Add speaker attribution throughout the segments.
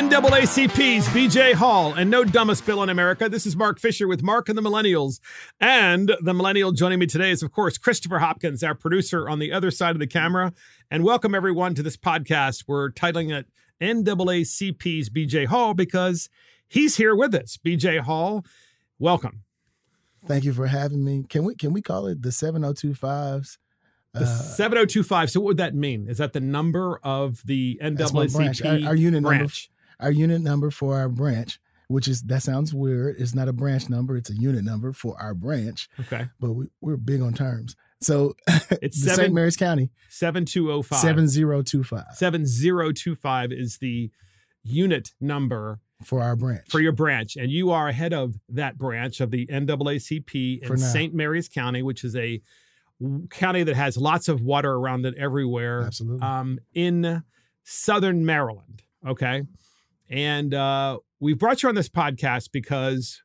Speaker 1: NAACP's BJ Hall and no dumbest bill in America. This is Mark Fisher with Mark and the Millennials. And the millennial joining me today is, of course, Christopher Hopkins, our producer on the other side of the camera. And welcome, everyone, to this podcast. We're titling it NAACP's BJ Hall because he's here with us. BJ Hall, welcome.
Speaker 2: Thank you for having me. Can we call it the 7025s?
Speaker 1: The 7025. So what would that mean? Is that the number of the NAACP
Speaker 2: our unit
Speaker 1: branch?
Speaker 2: Our unit number for our branch, that sounds weird. It's not a branch number. It's a unit number for our branch.
Speaker 1: Okay.
Speaker 2: But we're big on terms. So
Speaker 1: it's
Speaker 2: St. Mary's County.
Speaker 1: 7205.
Speaker 2: 7025.
Speaker 1: 7025 is the unit number
Speaker 2: for our branch.
Speaker 1: For your branch. And you are head of that branch of the NAACP in St. Mary's County, which is a county that has lots of water around it everywhere.
Speaker 2: Absolutely.
Speaker 1: In southern Maryland. Okay. And we brought you on this podcast because,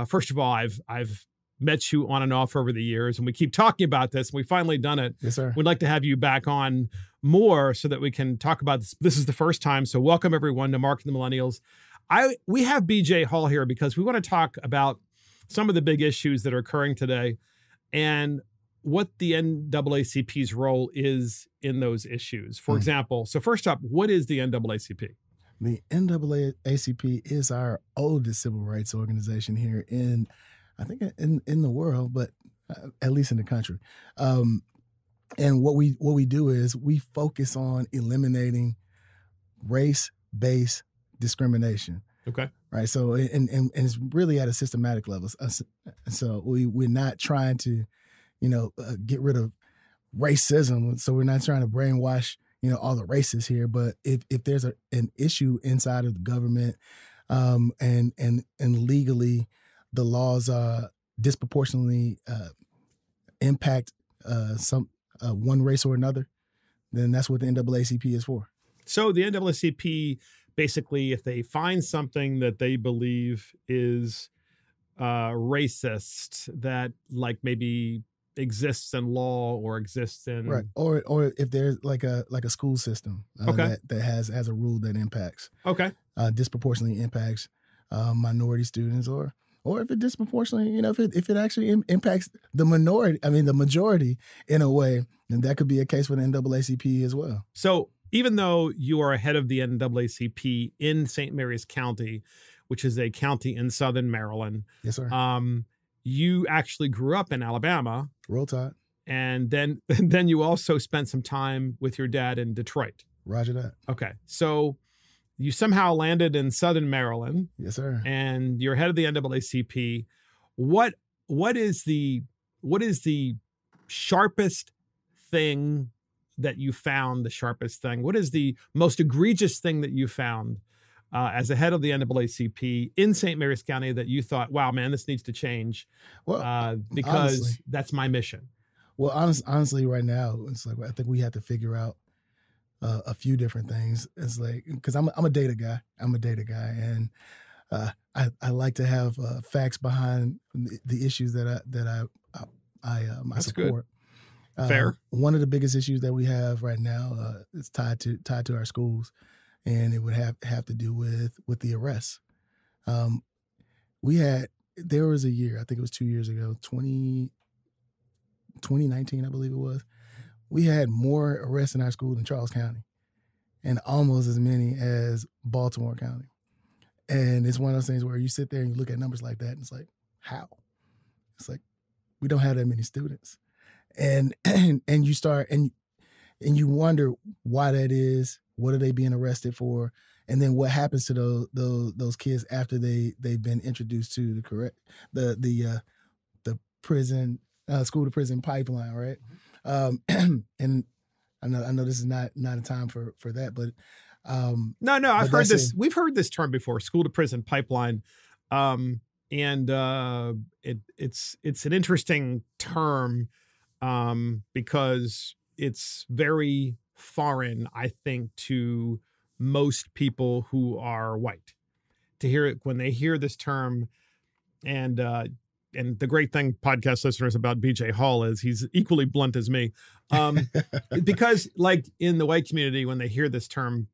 Speaker 1: first of all, I've met you on and off over the years, and we keep talking about this, and we've finally done it.
Speaker 2: Yes, sir.
Speaker 1: We'd like to have you back on more so that we can talk about this. This is the first time, so welcome everyone to Mark and the Millennials. We have BJ Hall here because we want to talk about some of the big issues that are occurring today and what the NAACP's role is in those issues. For example, so first up, what is the NAACP?
Speaker 2: The NAACP is our oldest civil rights organization here in the world, but at least in the country. And what we do is we focus on eliminating race-based discrimination.
Speaker 1: Okay.
Speaker 2: Right. So and it's really at a systematic level. So we're not trying to, get rid of racism. So we're not trying to brainwash all the races here, but if there's an issue inside of the government, and legally, the laws disproportionately impact some one race or another, then that's what the NAACP is for. So
Speaker 1: the NAACP basically, if they find something that they believe is racist, that like maybe exists in law or exists in
Speaker 2: right, or if there's like a school system that has a rule that impacts disproportionately impacts minority students, or if it disproportionately if it actually impacts the majority in a way, then that could be a case for the NAACP as well.
Speaker 1: So even though you are head of the NAACP in St. Mary's County, which is a county in southern Maryland,
Speaker 2: yes, sir.
Speaker 1: You actually grew up in Alabama.
Speaker 2: Roll Tide.
Speaker 1: And then you also spent some time with your dad in Detroit.
Speaker 2: Roger that.
Speaker 1: Okay. So you somehow landed in southern Maryland.
Speaker 2: Yes, sir.
Speaker 1: And you're head of the NAACP. What is the sharpest thing that you found, what is the most egregious thing that you found as a head of the NAACP in St. Mary's County that you thought, wow, man, this needs to change because honestly, that's my mission?
Speaker 2: Well, honestly, right now, it's like I think we have to figure out a few different things. It's like, because I'm a data guy. And I like to have facts behind the issues that I support.
Speaker 1: Good. Fair.
Speaker 2: One of the biggest issues that we have right now is tied to our schools, and it would have to do with the arrests. There was a year, I think it was 2 years ago, 2019, I believe it was. We had more arrests in our school than Charles County, and almost as many as Baltimore County. And it's one of those things where you sit there and you look at numbers like that, and it's like, how? It's like, we don't have that many students. And you start and you wonder why that is. What are they being arrested for? And then what happens to those kids after they've been introduced to the prison school to prison pipeline, right? And I know this is not a time for that, but
Speaker 1: no, I've heard this. We've heard this term before, school to prison pipeline, and it's an interesting term because it's very foreign, I think, to most people who are white. To hear it when they hear this term, and the great thing, podcast listeners, about BJ Hall is he's equally blunt as me, because like in the white community, when they hear this term,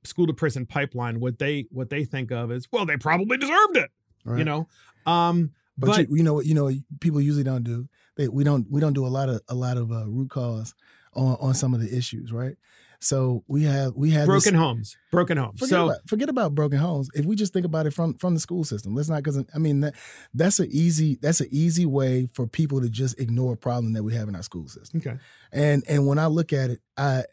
Speaker 1: school to prison pipeline, what they think of is, well, they probably deserved it,
Speaker 2: Right.
Speaker 1: you know.
Speaker 2: But you know, people usually don't do. We don't do a lot of root cause on some of the issues, right? So we have
Speaker 1: broken homes.
Speaker 2: Forget about broken homes. If we just think about it from the school system, let's not, because I mean that's an easy way for people to just ignore a problem that we have in our school system.
Speaker 1: Okay.
Speaker 2: And when I look at it, I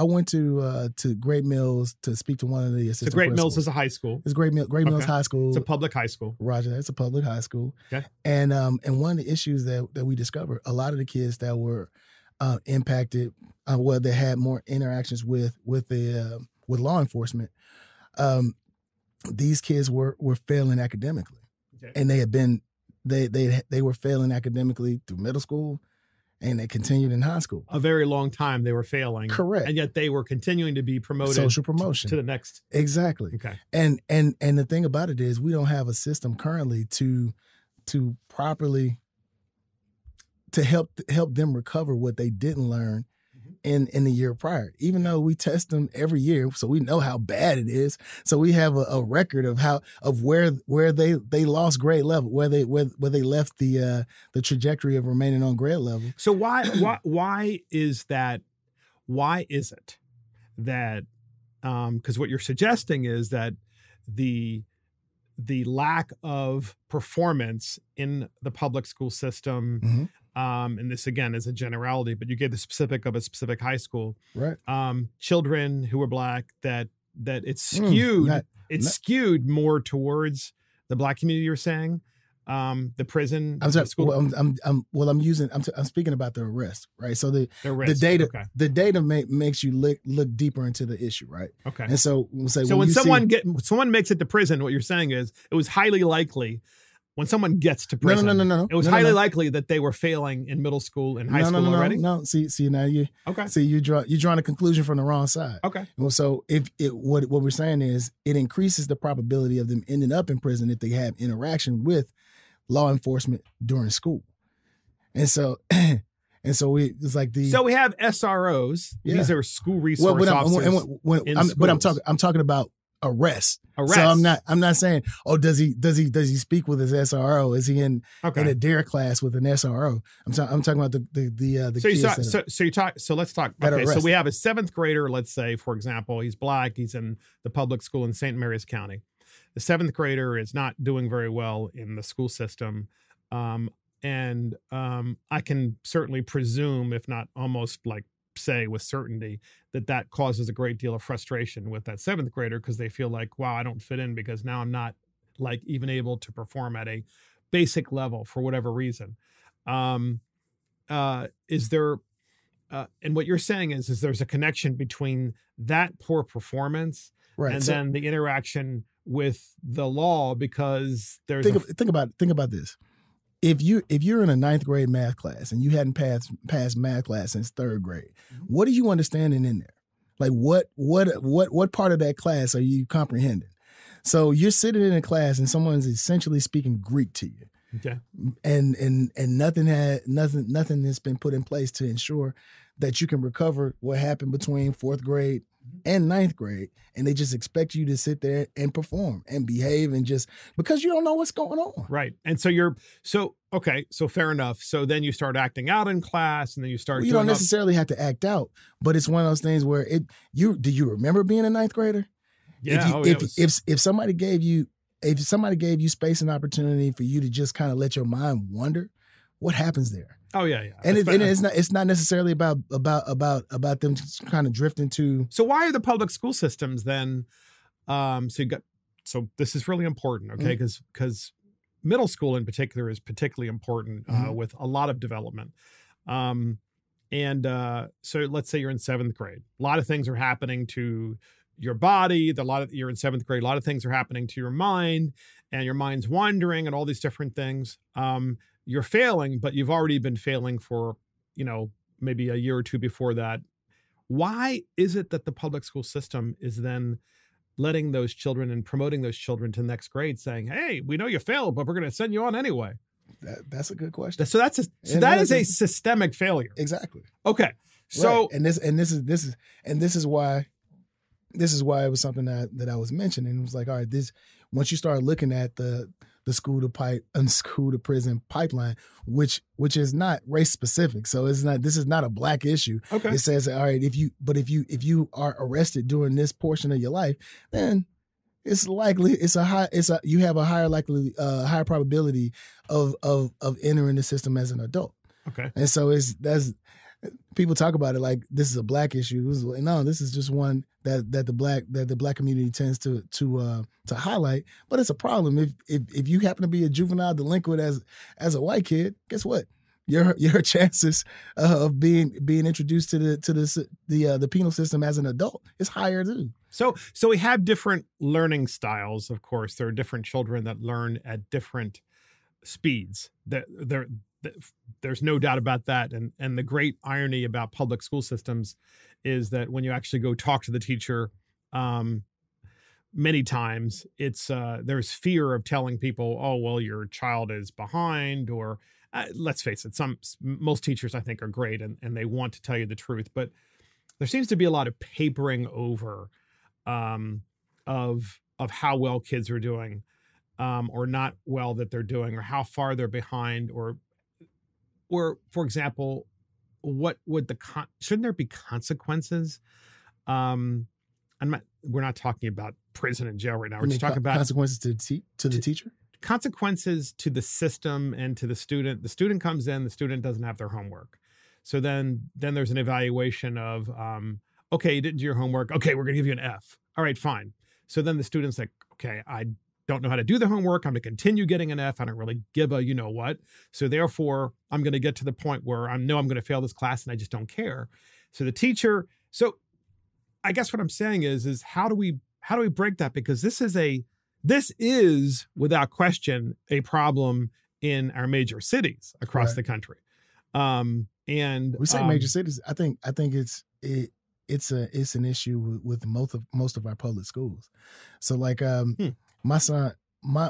Speaker 2: went to Great Mills to speak to one of the assistant.
Speaker 1: So Great
Speaker 2: principals.
Speaker 1: Mills is a high school.
Speaker 2: It's Great Mills High School.
Speaker 1: It's a public high school.
Speaker 2: Roger that. It's a public high school.
Speaker 1: Okay.
Speaker 2: And one of the issues that we discovered, a lot of the kids that were impacted, that had more interactions with law enforcement, these kids were failing academically, okay. And they were failing academically through middle school, and they continued in high school.
Speaker 1: A very long time they were failing.
Speaker 2: Correct.
Speaker 1: And yet they were continuing to be promoted.
Speaker 2: Social promotion.
Speaker 1: To the next.
Speaker 2: Exactly.
Speaker 1: Okay.
Speaker 2: And the thing about it is we don't have a system currently to properly to help them recover what they didn't learn in the year prior, even though we test them every year, so we know how bad it is. So we have a record of where they lost grade level, where they left the trajectory of remaining on grade level.
Speaker 1: So why is that? Why is it that? Because what you're suggesting is that the lack of performance in the public school system.
Speaker 2: Mm-hmm.
Speaker 1: And this again is a generality, but you gave the specific of a specific high school,
Speaker 2: right?
Speaker 1: Children who were Black, that it's skewed. Skewed more towards the Black community. You're saying, the prison.
Speaker 2: I'm sorry.
Speaker 1: School.
Speaker 2: I'm speaking about the arrest, right? So the data, okay. The data makes you look deeper into the issue, right?
Speaker 1: Okay.
Speaker 2: And so we'll say,
Speaker 1: so when someone makes it to prison, what you're saying is it was highly likely. When someone gets to prison,
Speaker 2: no.
Speaker 1: It was highly likely that they were failing in middle school and high school already.
Speaker 2: No. See now you're drawing a conclusion from the wrong side.
Speaker 1: Okay.
Speaker 2: Well, so what we're saying is it increases the probability of them ending up in prison if they have interaction with law enforcement during school, and so it's like
Speaker 1: So we have SROs. Yeah. These are school resource officers.
Speaker 2: I'm talking about arrest. So I'm not saying, oh, does he speak with his SRO? Is he in a DARE class with an SRO? I'm talking about the kids.
Speaker 1: So let's talk. Okay, so we have a 7th grader. Let's say, for example, he's Black. He's in the public school in St. Mary's County. The 7th grader is not doing very well in the school system, and I can certainly presume, if not almost like say with certainty, that causes a great deal of frustration with that 7th grader because they feel like, wow, I don't fit in because now I'm not like even able to perform at a basic level for whatever reason. Is there, and what you're saying is there's a connection between that poor performance and then the interaction with the law because there's
Speaker 2: think about this. If you're in a 9th grade math class and you hadn't passed math class since 3rd grade, what are you understanding in there? Like what part of that class are you comprehending? So you're sitting in a class and someone's essentially speaking Greek to you.
Speaker 1: Okay.
Speaker 2: And nothing has been put in place to ensure that you can recover what happened between 4th grade and 9th grade, and they just expect you to sit there and perform and behave and just because you don't know what's going on.
Speaker 1: Right. And so fair enough. So then you start acting out in class and then you start.
Speaker 2: You don't necessarily have to act out, but it's one of those things where do you remember being a 9th grader?
Speaker 1: Yeah.
Speaker 2: If somebody gave you space and opportunity for you to just kind of let your mind wander, what happens there?
Speaker 1: Oh yeah.
Speaker 2: And it's not necessarily about them just kind of drifting to.
Speaker 1: So why are the public school systems then? So this is really important, okay? Because middle school in particular is particularly important with a lot of development. So let's say you're in 7th grade. A lot of things are happening to your body. You're in 7th grade. A lot of things are happening to your mind, and your mind's wandering, and all these different things. You're failing, but you've already been failing for, maybe a year or two before that. Why is it that the public school system is then letting those children and promoting those children to the next grade saying, hey, we know you failed, but we're going to send you on anyway?
Speaker 2: That's a good question.
Speaker 1: So that is a systemic failure.
Speaker 2: Exactly.
Speaker 1: Okay. So,
Speaker 2: right. And this is why this is why it was something that I was mentioning. It was like, all right, this once you start looking at the school to prison pipeline, which is not race specific. So this is not a black issue.
Speaker 1: Okay.
Speaker 2: It says, all right, if you are arrested during this portion of your life, then it's likely you have a higher probability of entering the system as an adult.
Speaker 1: Okay.
Speaker 2: And so that's people talk about it like this is a black issue. No, this is just one that the black community tends to highlight. But it's a problem if you happen to be a juvenile delinquent as a white kid. Guess what? Your chances of being introduced to the penal system as an adult is higher too.
Speaker 1: So we have different learning styles. Of course, there are different children that learn at different speeds. There's no doubt about that. And the great irony about public school systems is that when you actually go talk to the teacher, many times there's fear of telling people, oh, well, your child is behind, or let's face it, most teachers I think are great and they want to tell you the truth, but there seems to be a lot of papering over of how well kids are doing, or not well that they're doing, or how far they're behind, or for example, shouldn't there be consequences? We're not talking about prison and jail right now. We're just talking about
Speaker 2: consequences to the teacher.
Speaker 1: Consequences to the system and to the student. The student comes in, the student doesn't have their homework. So then there's an evaluation of, okay, you didn't do your homework. Okay, we're going to give you an F. All right, fine. So then the student's like, okay, I don't know how to do the homework. I'm going to continue getting an F. I don't really give a you-know-what. So therefore, I'm going to get to the point where I know I'm going to fail this class and I just don't care. So the teacher, I guess what I'm saying is how do we break that? Because this is without question a problem in our major cities across the country. And
Speaker 2: we say major cities. I think it's an issue with most of our public schools. So like my son, my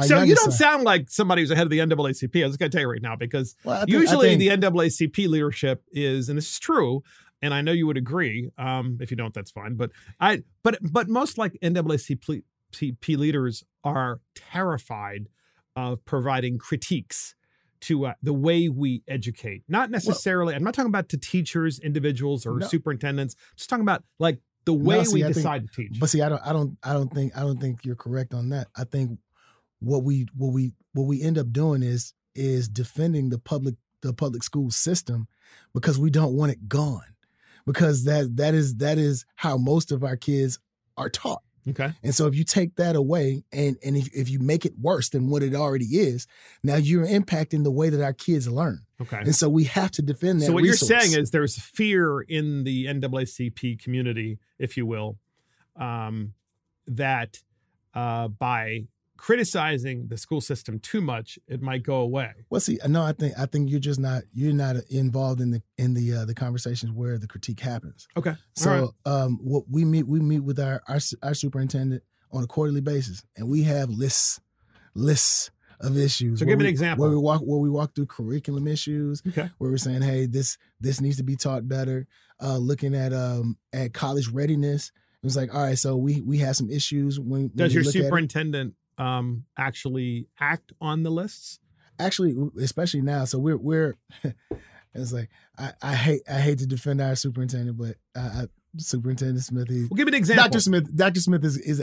Speaker 1: so you don't
Speaker 2: son,
Speaker 1: sound like somebody who's ahead of the NAACP. I was going to tell you right now, because usually the NAACP leadership is, and this is true, and I know you would agree. If you don't, that's fine. But most like NAACP leaders are terrified of providing critiques to the way we educate. Not necessarily. I'm not talking about to teachers, individuals, or superintendents. I'm just talking about like the way we decide to teach.
Speaker 2: But see, I don't think you're correct on that. I think what we end up doing is defending the public school system because we don't want it gone. Because that is how most of our kids are taught.
Speaker 1: Okay.
Speaker 2: And so if you take that away and if you make it worse than what it already is, now you're impacting the way that our kids learn.
Speaker 1: Okay.
Speaker 2: And so we have to defend that.
Speaker 1: So what
Speaker 2: resource.
Speaker 1: You're saying is there's fear in the NAACP community, if you will, that by criticizing the school system too much, it might go away.
Speaker 2: Well, see, no, I think you're not involved in the conversations where the critique happens.
Speaker 1: Okay.
Speaker 2: So what we meet with our superintendent on a quarterly basis, and we have lists of issues.
Speaker 1: So give me an example.
Speaker 2: Where we walk through curriculum issues.
Speaker 1: Okay.
Speaker 2: Where we're saying, hey, this needs to be taught better. Looking at college readiness. It was like, all right, so we have some issues when
Speaker 1: does your superintendent actually act on the lists?
Speaker 2: Actually, especially now. So we're it's like I hate to defend our superintendent, but Superintendent Smith.
Speaker 1: Well, give me an example.
Speaker 2: Dr. Smith is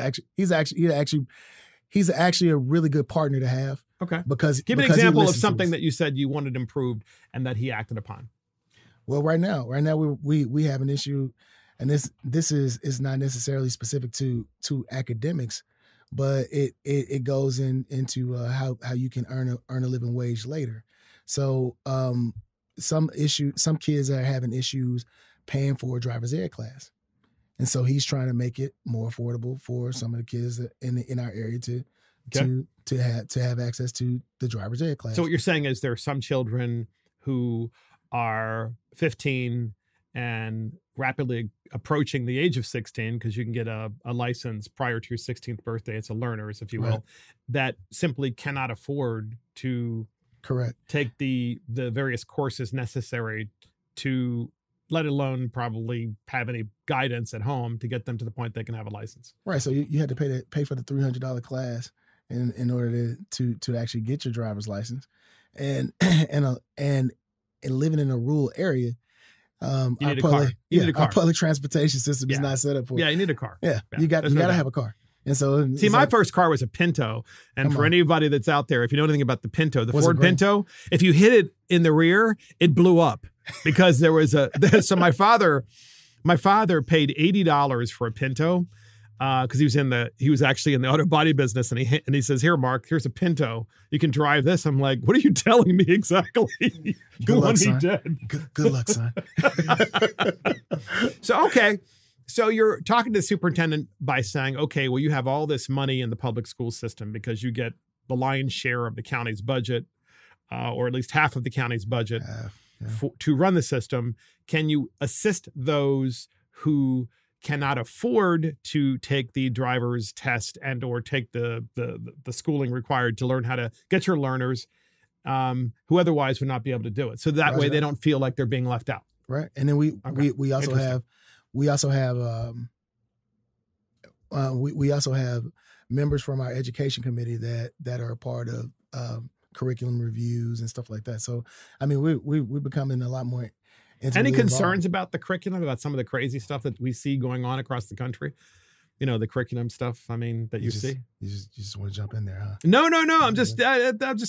Speaker 2: actually a really good partner to have.
Speaker 1: Okay.
Speaker 2: Because
Speaker 1: give me an example of something that you said you wanted improved and that he acted upon.
Speaker 2: Well, right now we have an issue, and this is not necessarily specific to academics, but it goes into how you can earn a living wage later. So some kids are having issues paying for a driver's ed class, and so he's trying to make it more affordable for some of the kids in our area to have access to the driver's ed class.
Speaker 1: So what you're saying is there are some children who are 15 and rapidly approaching the age of 16, because you can get a license prior to your 16th birthday. It's a learner's, if you will, that simply cannot afford to
Speaker 2: correct
Speaker 1: take the various courses necessary to let alone probably have any guidance at home to get them to the point they can have a license.
Speaker 2: Right. So you had to pay for the $300 class in order to actually get your driver's license, and living in a rural area.
Speaker 1: You need a car. You need a car.
Speaker 2: Our public transportation system is not set up for it.
Speaker 1: Yeah, you need a car.
Speaker 2: Yeah, you got to have a car. And so,
Speaker 1: see, my first car was a Pinto. And for anybody that's out there, if you know anything about the Pinto, the Ford Pinto, if you hit it in the rear, it blew up because there was so my father paid $80 for a Pinto because he was actually in the auto body business, and he says, "Here, Mark, here's a Pinto. You can drive this." I'm like, "What are you telling me exactly?"
Speaker 2: Good luck, son.
Speaker 1: Dead.
Speaker 2: Good luck, son.
Speaker 1: So, okay. So you're talking to the superintendent by saying, okay, well, you have all this money in the public school system because you get the lion's share of the county's budget, or at least half of the county's budget to run the system. Can you assist those who cannot afford to take the driver's test and or take the schooling required to learn how to get your learners who otherwise would not be able to do it? So that way they don't feel like they're being left out.
Speaker 2: Right. And then we also have members from our education committee that are a part of curriculum reviews and stuff like that. So, I mean, we're becoming a lot more.
Speaker 1: Any concerns about the curriculum, about some of the crazy stuff that we see going on across the country? You know, the curriculum stuff, I mean, that you see? You
Speaker 2: just want to jump in there, huh?
Speaker 1: No. I'm just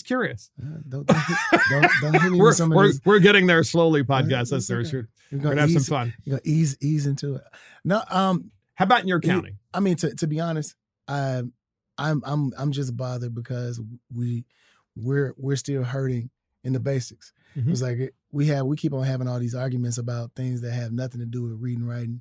Speaker 1: curious.
Speaker 2: Don't hit me with some of these.
Speaker 1: We're getting there slowly, podcast listeners. We're going to have some fun.
Speaker 2: You're going to ease into it. No,
Speaker 1: how about in your county?
Speaker 2: I mean, to be honest, I'm just bothered because we're still hurting in the basics. Mm-hmm. It's like we keep on having all these arguments about things that have nothing to do with reading, writing.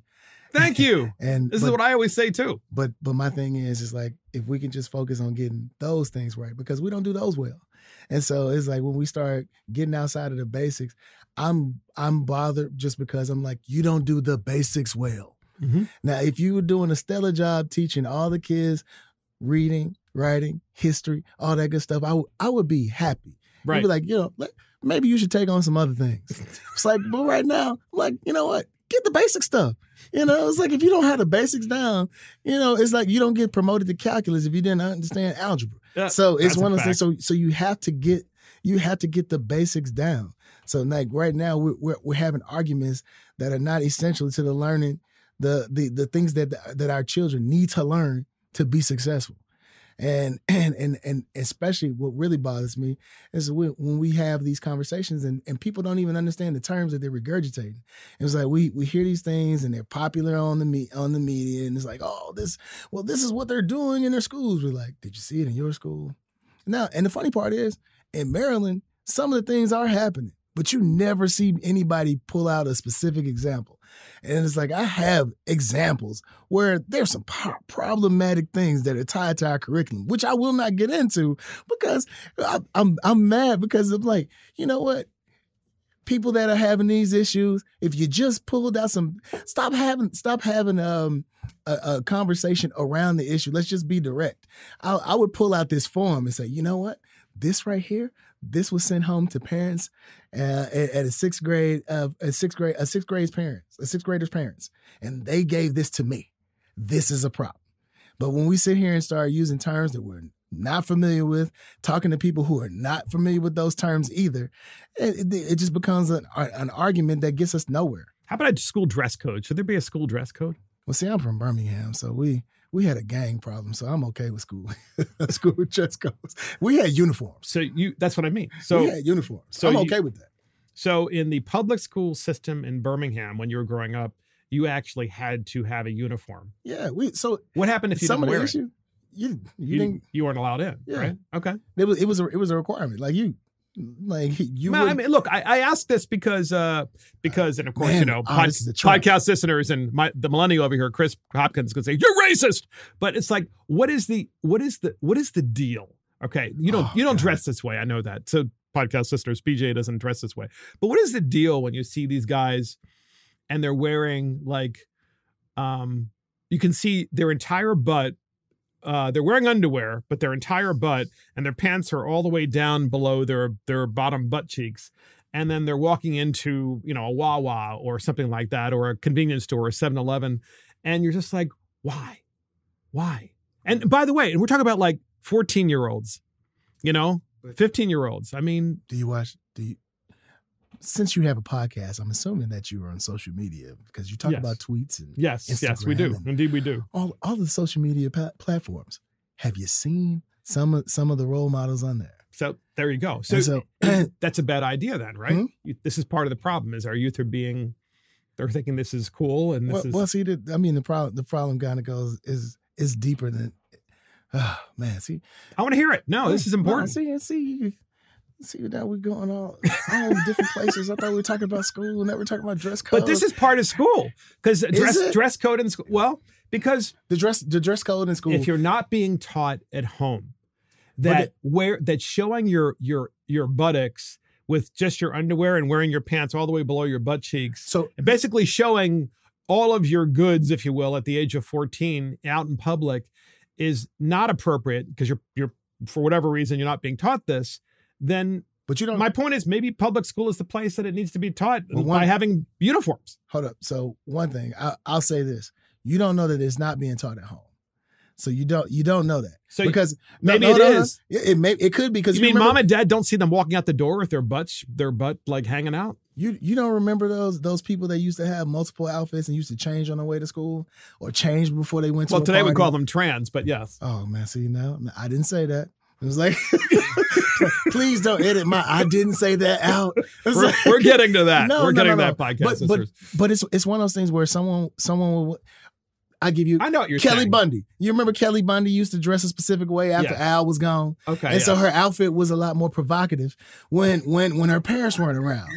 Speaker 1: Thank you. This is what I always say too.
Speaker 2: But my thing is like, if we can just focus on getting those things right, because we don't do those well. And so it's like when we start getting outside of the basics, I'm bothered just because I'm like, you don't do the basics well. Mm-hmm. Now, if you were doing a stellar job teaching all the kids reading, writing, history, all that good stuff, I would be happy. Right. You'd be like, maybe you should take on some other things. It's like, but right now, I'm like, you know what? Get the basic stuff. It's like if you don't have the basics down, it's like you don't get promoted to calculus if you didn't understand algebra. Yeah, so it's one of those things. So you have to get the basics down. So like right now we're having arguments that are not essential to the learning, the things that our children need to learn to be successful. And especially what really bothers me is when we have these conversations and people don't even understand the terms that they're regurgitating. It's like we hear these things and they're popular on the media, and it's like, this is what they're doing in their schools. We're like, did you see it in your school? Now, and the funny part is, in Maryland, some of the things are happening, but you never see anybody pull out a specific example. And it's like, I have examples where there's some problematic things that are tied to our curriculum, which I will not get into because I'm mad because I'm like, you know what? People that are having these issues, if you just pulled out stop having a conversation around the issue. Let's just be direct. I would pull out this form and say, you know what? This right here, this was sent home to parents at a sixth grader's parents, and they gave this to me. This is a problem. But when we sit here and start using terms that we're not familiar with, talking to people who are not familiar with those terms either, it just becomes an argument that gets us nowhere.
Speaker 1: How about a school dress code? Should there be a school dress code?
Speaker 2: Well, see, I'm from Birmingham, so we had a gang problem, so I'm okay with school dress codes. We had uniforms.
Speaker 1: So that's what I mean. So
Speaker 2: we had uniforms. So I'm okay with that.
Speaker 1: So in the public school system in Birmingham, when you were growing up, you actually had to have a uniform.
Speaker 2: Yeah.
Speaker 1: What happened if you didn't wear it? You weren't allowed in, right? Okay.
Speaker 2: It was a requirement. Like you.
Speaker 1: I mean, look, I asked this because, and of course, podcast listeners and the millennial over here, Chris Hopkins, could say you're racist, but it's like, what is the deal? Okay, you don't dress this way. I know that. So podcast listeners, BJ doesn't dress this way, but what is the deal when you see these guys and they're wearing you can see their entire butt. They're wearing underwear, but their entire butt and their pants are all the way down below their bottom butt cheeks. and then they're walking into, you know, a Wawa or something like that, or a convenience store or 7-Eleven, and you're just like, why? And by the way, and we're talking about like 14-year-olds, you know, 15-year-olds. I mean,
Speaker 2: since you have a podcast, I'm assuming that you are on social media because you talk about tweets and
Speaker 1: yes, we do. Indeed, we do.
Speaker 2: All the social media platforms. Have you seen some of the role models on there?
Speaker 1: So there you go. So that's a bad idea then, right? Mm-hmm. This is part of the problem is our youth are they're thinking this is cool. And
Speaker 2: the problem kind of goes is deeper than, see.
Speaker 1: I want to hear it. No, this is important.
Speaker 2: See, now we're going all different places. I thought we were talking about school. Now we're talking about dress code.
Speaker 1: But this is part of school because dress code in school. Well, because
Speaker 2: the dress code in school.
Speaker 1: If you're not being taught at home that showing your buttocks with just your underwear and wearing your pants all the way below your butt cheeks, so basically showing all of your goods, if you will, at the age of 14 out in public is not appropriate because you're for whatever reason you're not being taught this. Then, but you don't. My point is, maybe public school is the place that it needs to be taught by having uniforms.
Speaker 2: Hold up. So one thing, I'll say this: you don't know that it's not being taught at home. So you don't know that. So because
Speaker 1: maybe it is.
Speaker 2: It could be because
Speaker 1: you mean mom and dad don't see them walking out the door with their butt like hanging out.
Speaker 2: You don't remember those people that used to have multiple outfits and used to change on their way to school or change before they went to.
Speaker 1: Well, today we call them trans, but yes.
Speaker 2: Oh man, see now I didn't say that. It was like, please don't edit I didn't say that out.
Speaker 1: We're getting to that. We're getting that podcast.
Speaker 2: But it's one of those things where someone will, I know what you're saying. Kelly Bundy. You remember Kelly Bundy used to dress a specific way after Al was gone? Okay. And so her outfit was a lot more provocative when her parents weren't around.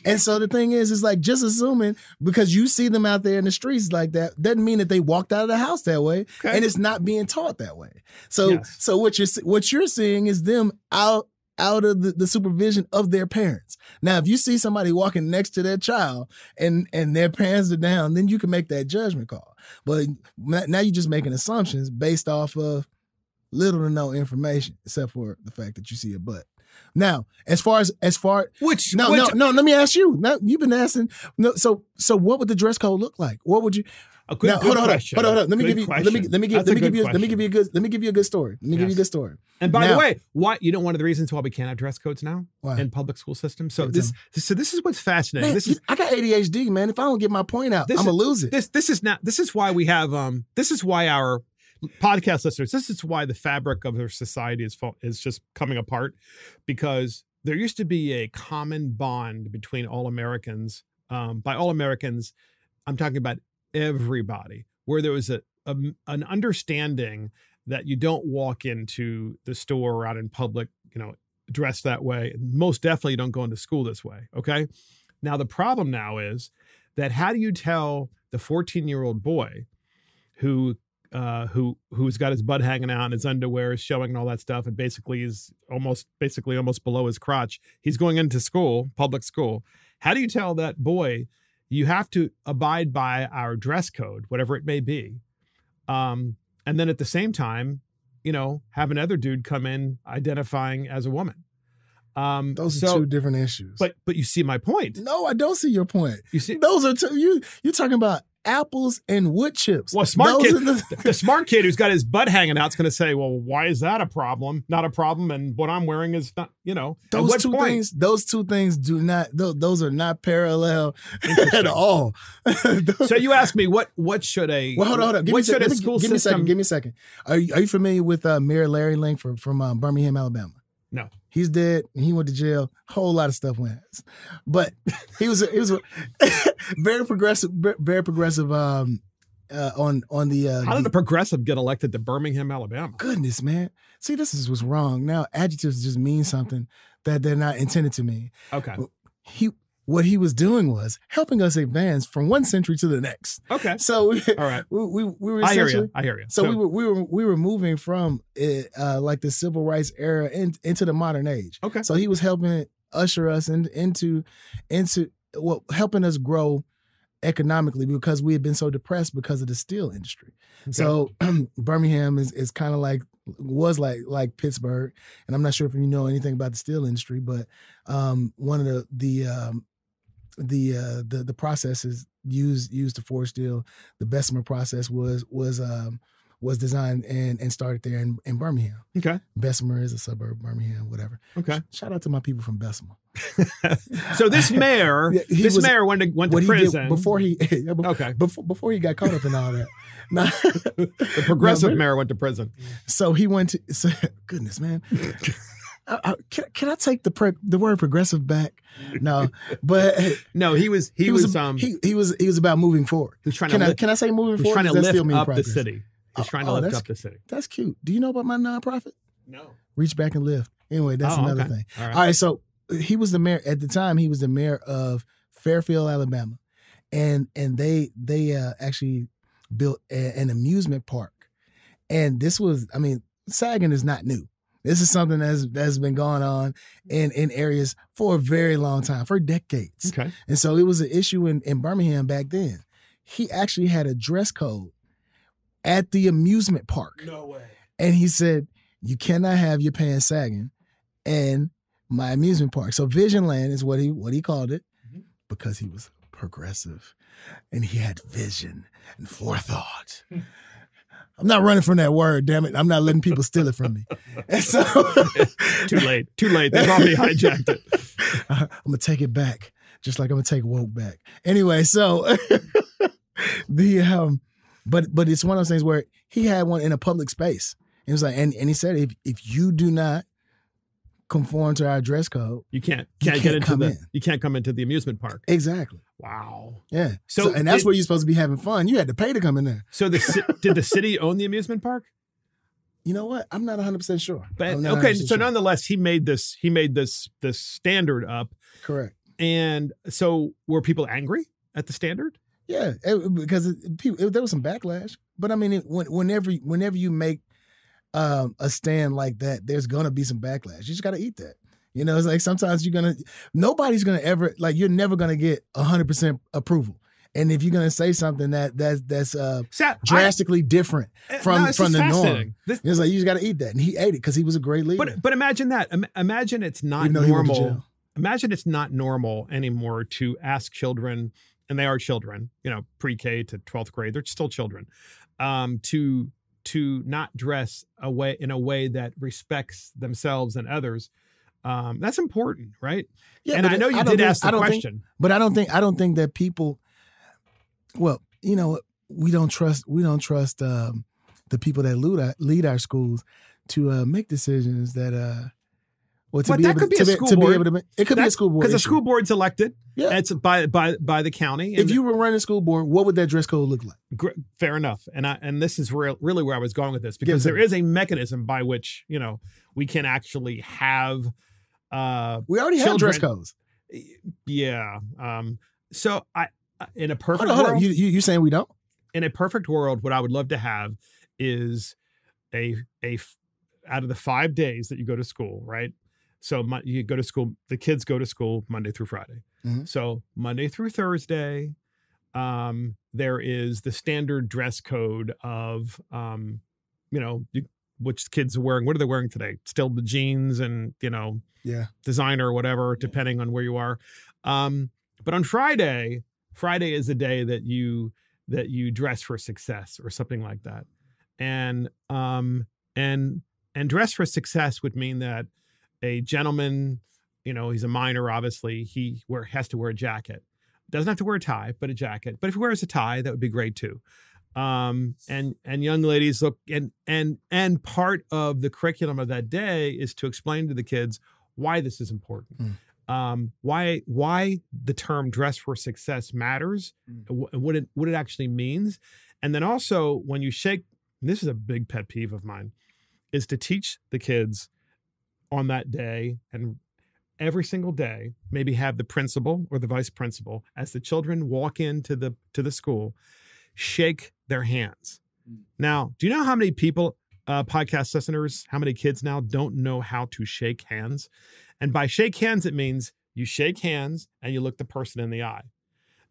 Speaker 2: And so the thing is like just assuming because you see them out there in the streets like that doesn't mean that they walked out of the house that way. Okay. And it's not being taught that way. So so what you're seeing is them out of the supervision of their parents. Now, if you see somebody walking next to their child and their parents are down, then you can make that judgment call. But now you're just making assumptions based off of little to no information, except for the fact that you see a butt. Now, let me ask you. Now you've been asking. No, so what would the dress code look like? What would you? Hold on. Let me give you a good story.
Speaker 1: And by the way, you know one of the reasons why we can't have dress codes now in public school systems. So this is what's fascinating.
Speaker 2: Man, I got ADHD, man. If I don't get my point out, I'm gonna lose it.
Speaker 1: This is why we have this is why our podcast listeners, this is why the fabric of our society is just coming apart, because there used to be a common bond between all Americans. By all Americans, I'm talking about everybody, where there was an understanding that you don't walk into the store or out in public, dressed that way. And most definitely you don't go into school this way. Okay. Now, the problem now is that how do you tell the 14-year-old boy who's got his butt hanging out and his underwear is showing and all that stuff, and basically is almost below his crotch. He's going into school, public school. How do you tell that boy, you have to abide by our dress code, whatever it may be. And then at the same time, have another dude come in identifying as a woman.
Speaker 2: Those are two different issues.
Speaker 1: But you see my point.
Speaker 2: No, I don't see your point. You see, those are two. You're talking about apples and wood chips.
Speaker 1: Well, the smart kid who's got his butt hanging out is going to say, well, why is that a problem? Not a problem. And what I'm wearing is not,
Speaker 2: those two things do not, those are not parallel at all.
Speaker 1: So you ask me, what should a,
Speaker 2: well, hold on. Give me a second. Are you familiar with Mayor Larry Link from Birmingham, Alabama?
Speaker 1: No.
Speaker 2: He's dead. He went to jail. Whole lot of stuff went. But he was a very progressive. On the.
Speaker 1: How did a progressive get elected to Birmingham, Alabama?
Speaker 2: Goodness, man. See, this is what's wrong. Now adjectives just mean something that they're not intended to mean.
Speaker 1: Okay.
Speaker 2: What he was doing was helping us advance from one century to the next.
Speaker 1: Okay.
Speaker 2: So
Speaker 1: all right.
Speaker 2: we were essentially.
Speaker 1: I hear you.
Speaker 2: So we were moving from like the civil rights era into the modern age.
Speaker 1: Okay.
Speaker 2: So he was helping usher us into helping us grow economically because we had been so depressed because of the steel industry. Okay. So Birmingham is kind of like was like Pittsburgh, and I'm not sure if you know anything about the steel industry, but one of the processes used to forge steel, the Bessemer process was designed and started there in Birmingham.
Speaker 1: Okay.
Speaker 2: Bessemer is a suburb of Birmingham, whatever.
Speaker 1: Okay.
Speaker 2: Shout out to my people from Bessemer.
Speaker 1: So this mayor, mayor went to prison
Speaker 2: before he got caught up in all that. Now,
Speaker 1: the progressive mayor went to prison.
Speaker 2: So he went to. Goodness, man. Can I take the word progressive back? No, but
Speaker 1: no, he was
Speaker 2: about moving forward.
Speaker 1: Can
Speaker 2: I say moving forward?
Speaker 1: Trying to lift up the city. He's trying to lift up the city.
Speaker 2: That's cute. Do you know about my nonprofit?
Speaker 1: No.
Speaker 2: Reach Back and Lift. Anyway, that's another thing.
Speaker 1: All
Speaker 2: right. So he was the mayor at the time. He was the mayor of Fairfield, Alabama, and they actually built an amusement park. And this was, sagging is not new. This is something that's been going on in areas for a very long time, for decades.
Speaker 1: Okay.
Speaker 2: And so it was an issue in Birmingham back then. He actually had a dress code at the amusement park.
Speaker 1: No way.
Speaker 2: And he said, you cannot have your pants sagging in my amusement park. So Visionland is what he called it, because he was progressive and he had vision and forethought. I'm not running from that word, damn it. I'm not letting people steal it from me. And so
Speaker 1: Too late. They've already hijacked it.
Speaker 2: I'm going to take it back, just like I'm going to take woke back. Anyway, so but it's one of those things where he had one in a public space. It was like, and he said, if you do not conform to our dress code, you can't
Speaker 1: come into the amusement park.
Speaker 2: Exactly.
Speaker 1: Wow.
Speaker 2: Yeah. So that's where you're supposed to be having fun. You had to pay to come in there.
Speaker 1: So did the city own the amusement park?
Speaker 2: You know what? I'm not 100% sure.
Speaker 1: But okay, so nonetheless, he made this standard up.
Speaker 2: Correct.
Speaker 1: And so were people angry at the standard?
Speaker 2: Yeah, because there was some backlash. But whenever you make a stand like that, there's gonna be some backlash. You just gotta eat that. It's like sometimes nobody's gonna ever, like, you're never gonna get 100% approval. And if you're gonna say something that's drastically different from the norm, it's like you just gotta eat that. And he ate it because he was a great leader.
Speaker 1: But imagine that. Imagine it's not normal. Imagine it's not normal anymore to ask children, and they are children, pre-K to 12th grade, they're still children, to not dress in a way that respects themselves and others. That's important, right? Yeah, and I know you did ask the question,
Speaker 2: but I don't think that people. Well, we don't trust the people that lead our schools to make decisions that. It could be a school board. It could be a school board
Speaker 1: because the school board's elected.
Speaker 2: Yeah,
Speaker 1: it's by the county.
Speaker 2: If you were running a school board, what would that dress code look like?
Speaker 1: Fair enough. And this is really where I was going with this, because there is a mechanism by which we can actually have.
Speaker 2: We already have dress codes.
Speaker 1: Yeah. So in a perfect world,
Speaker 2: you saying we don't?
Speaker 1: In a perfect world, what I would love to have is a out of the 5 days that you go to school, right? So you go to school, the kids go to school Monday through Friday. Mm-hmm. So Monday through Thursday, there is the standard dress code of, which kids are wearing. What are they wearing today? Still the jeans and, designer or whatever, depending on where you are. But on Friday is the day that you dress for success or something like that. And dress for success would mean that a gentleman, he's a minor, obviously, he has to wear a jacket. Doesn't have to wear a tie, but a jacket. But if he wears a tie, that would be great too. And young ladies look, and part of the curriculum of that day is to explain to the kids why this is important. Why the term dress for success matters, what it actually means. And then also when you shake, and this is a big pet peeve of mine, is to teach the kids on that day and every single day, maybe have the principal or the vice principal, as the children walk into the school, shake their hands. Now, do you know how many people, podcast listeners, how many kids now don't know how to shake hands? And by shake hands, it means you shake hands and you look the person in the eye.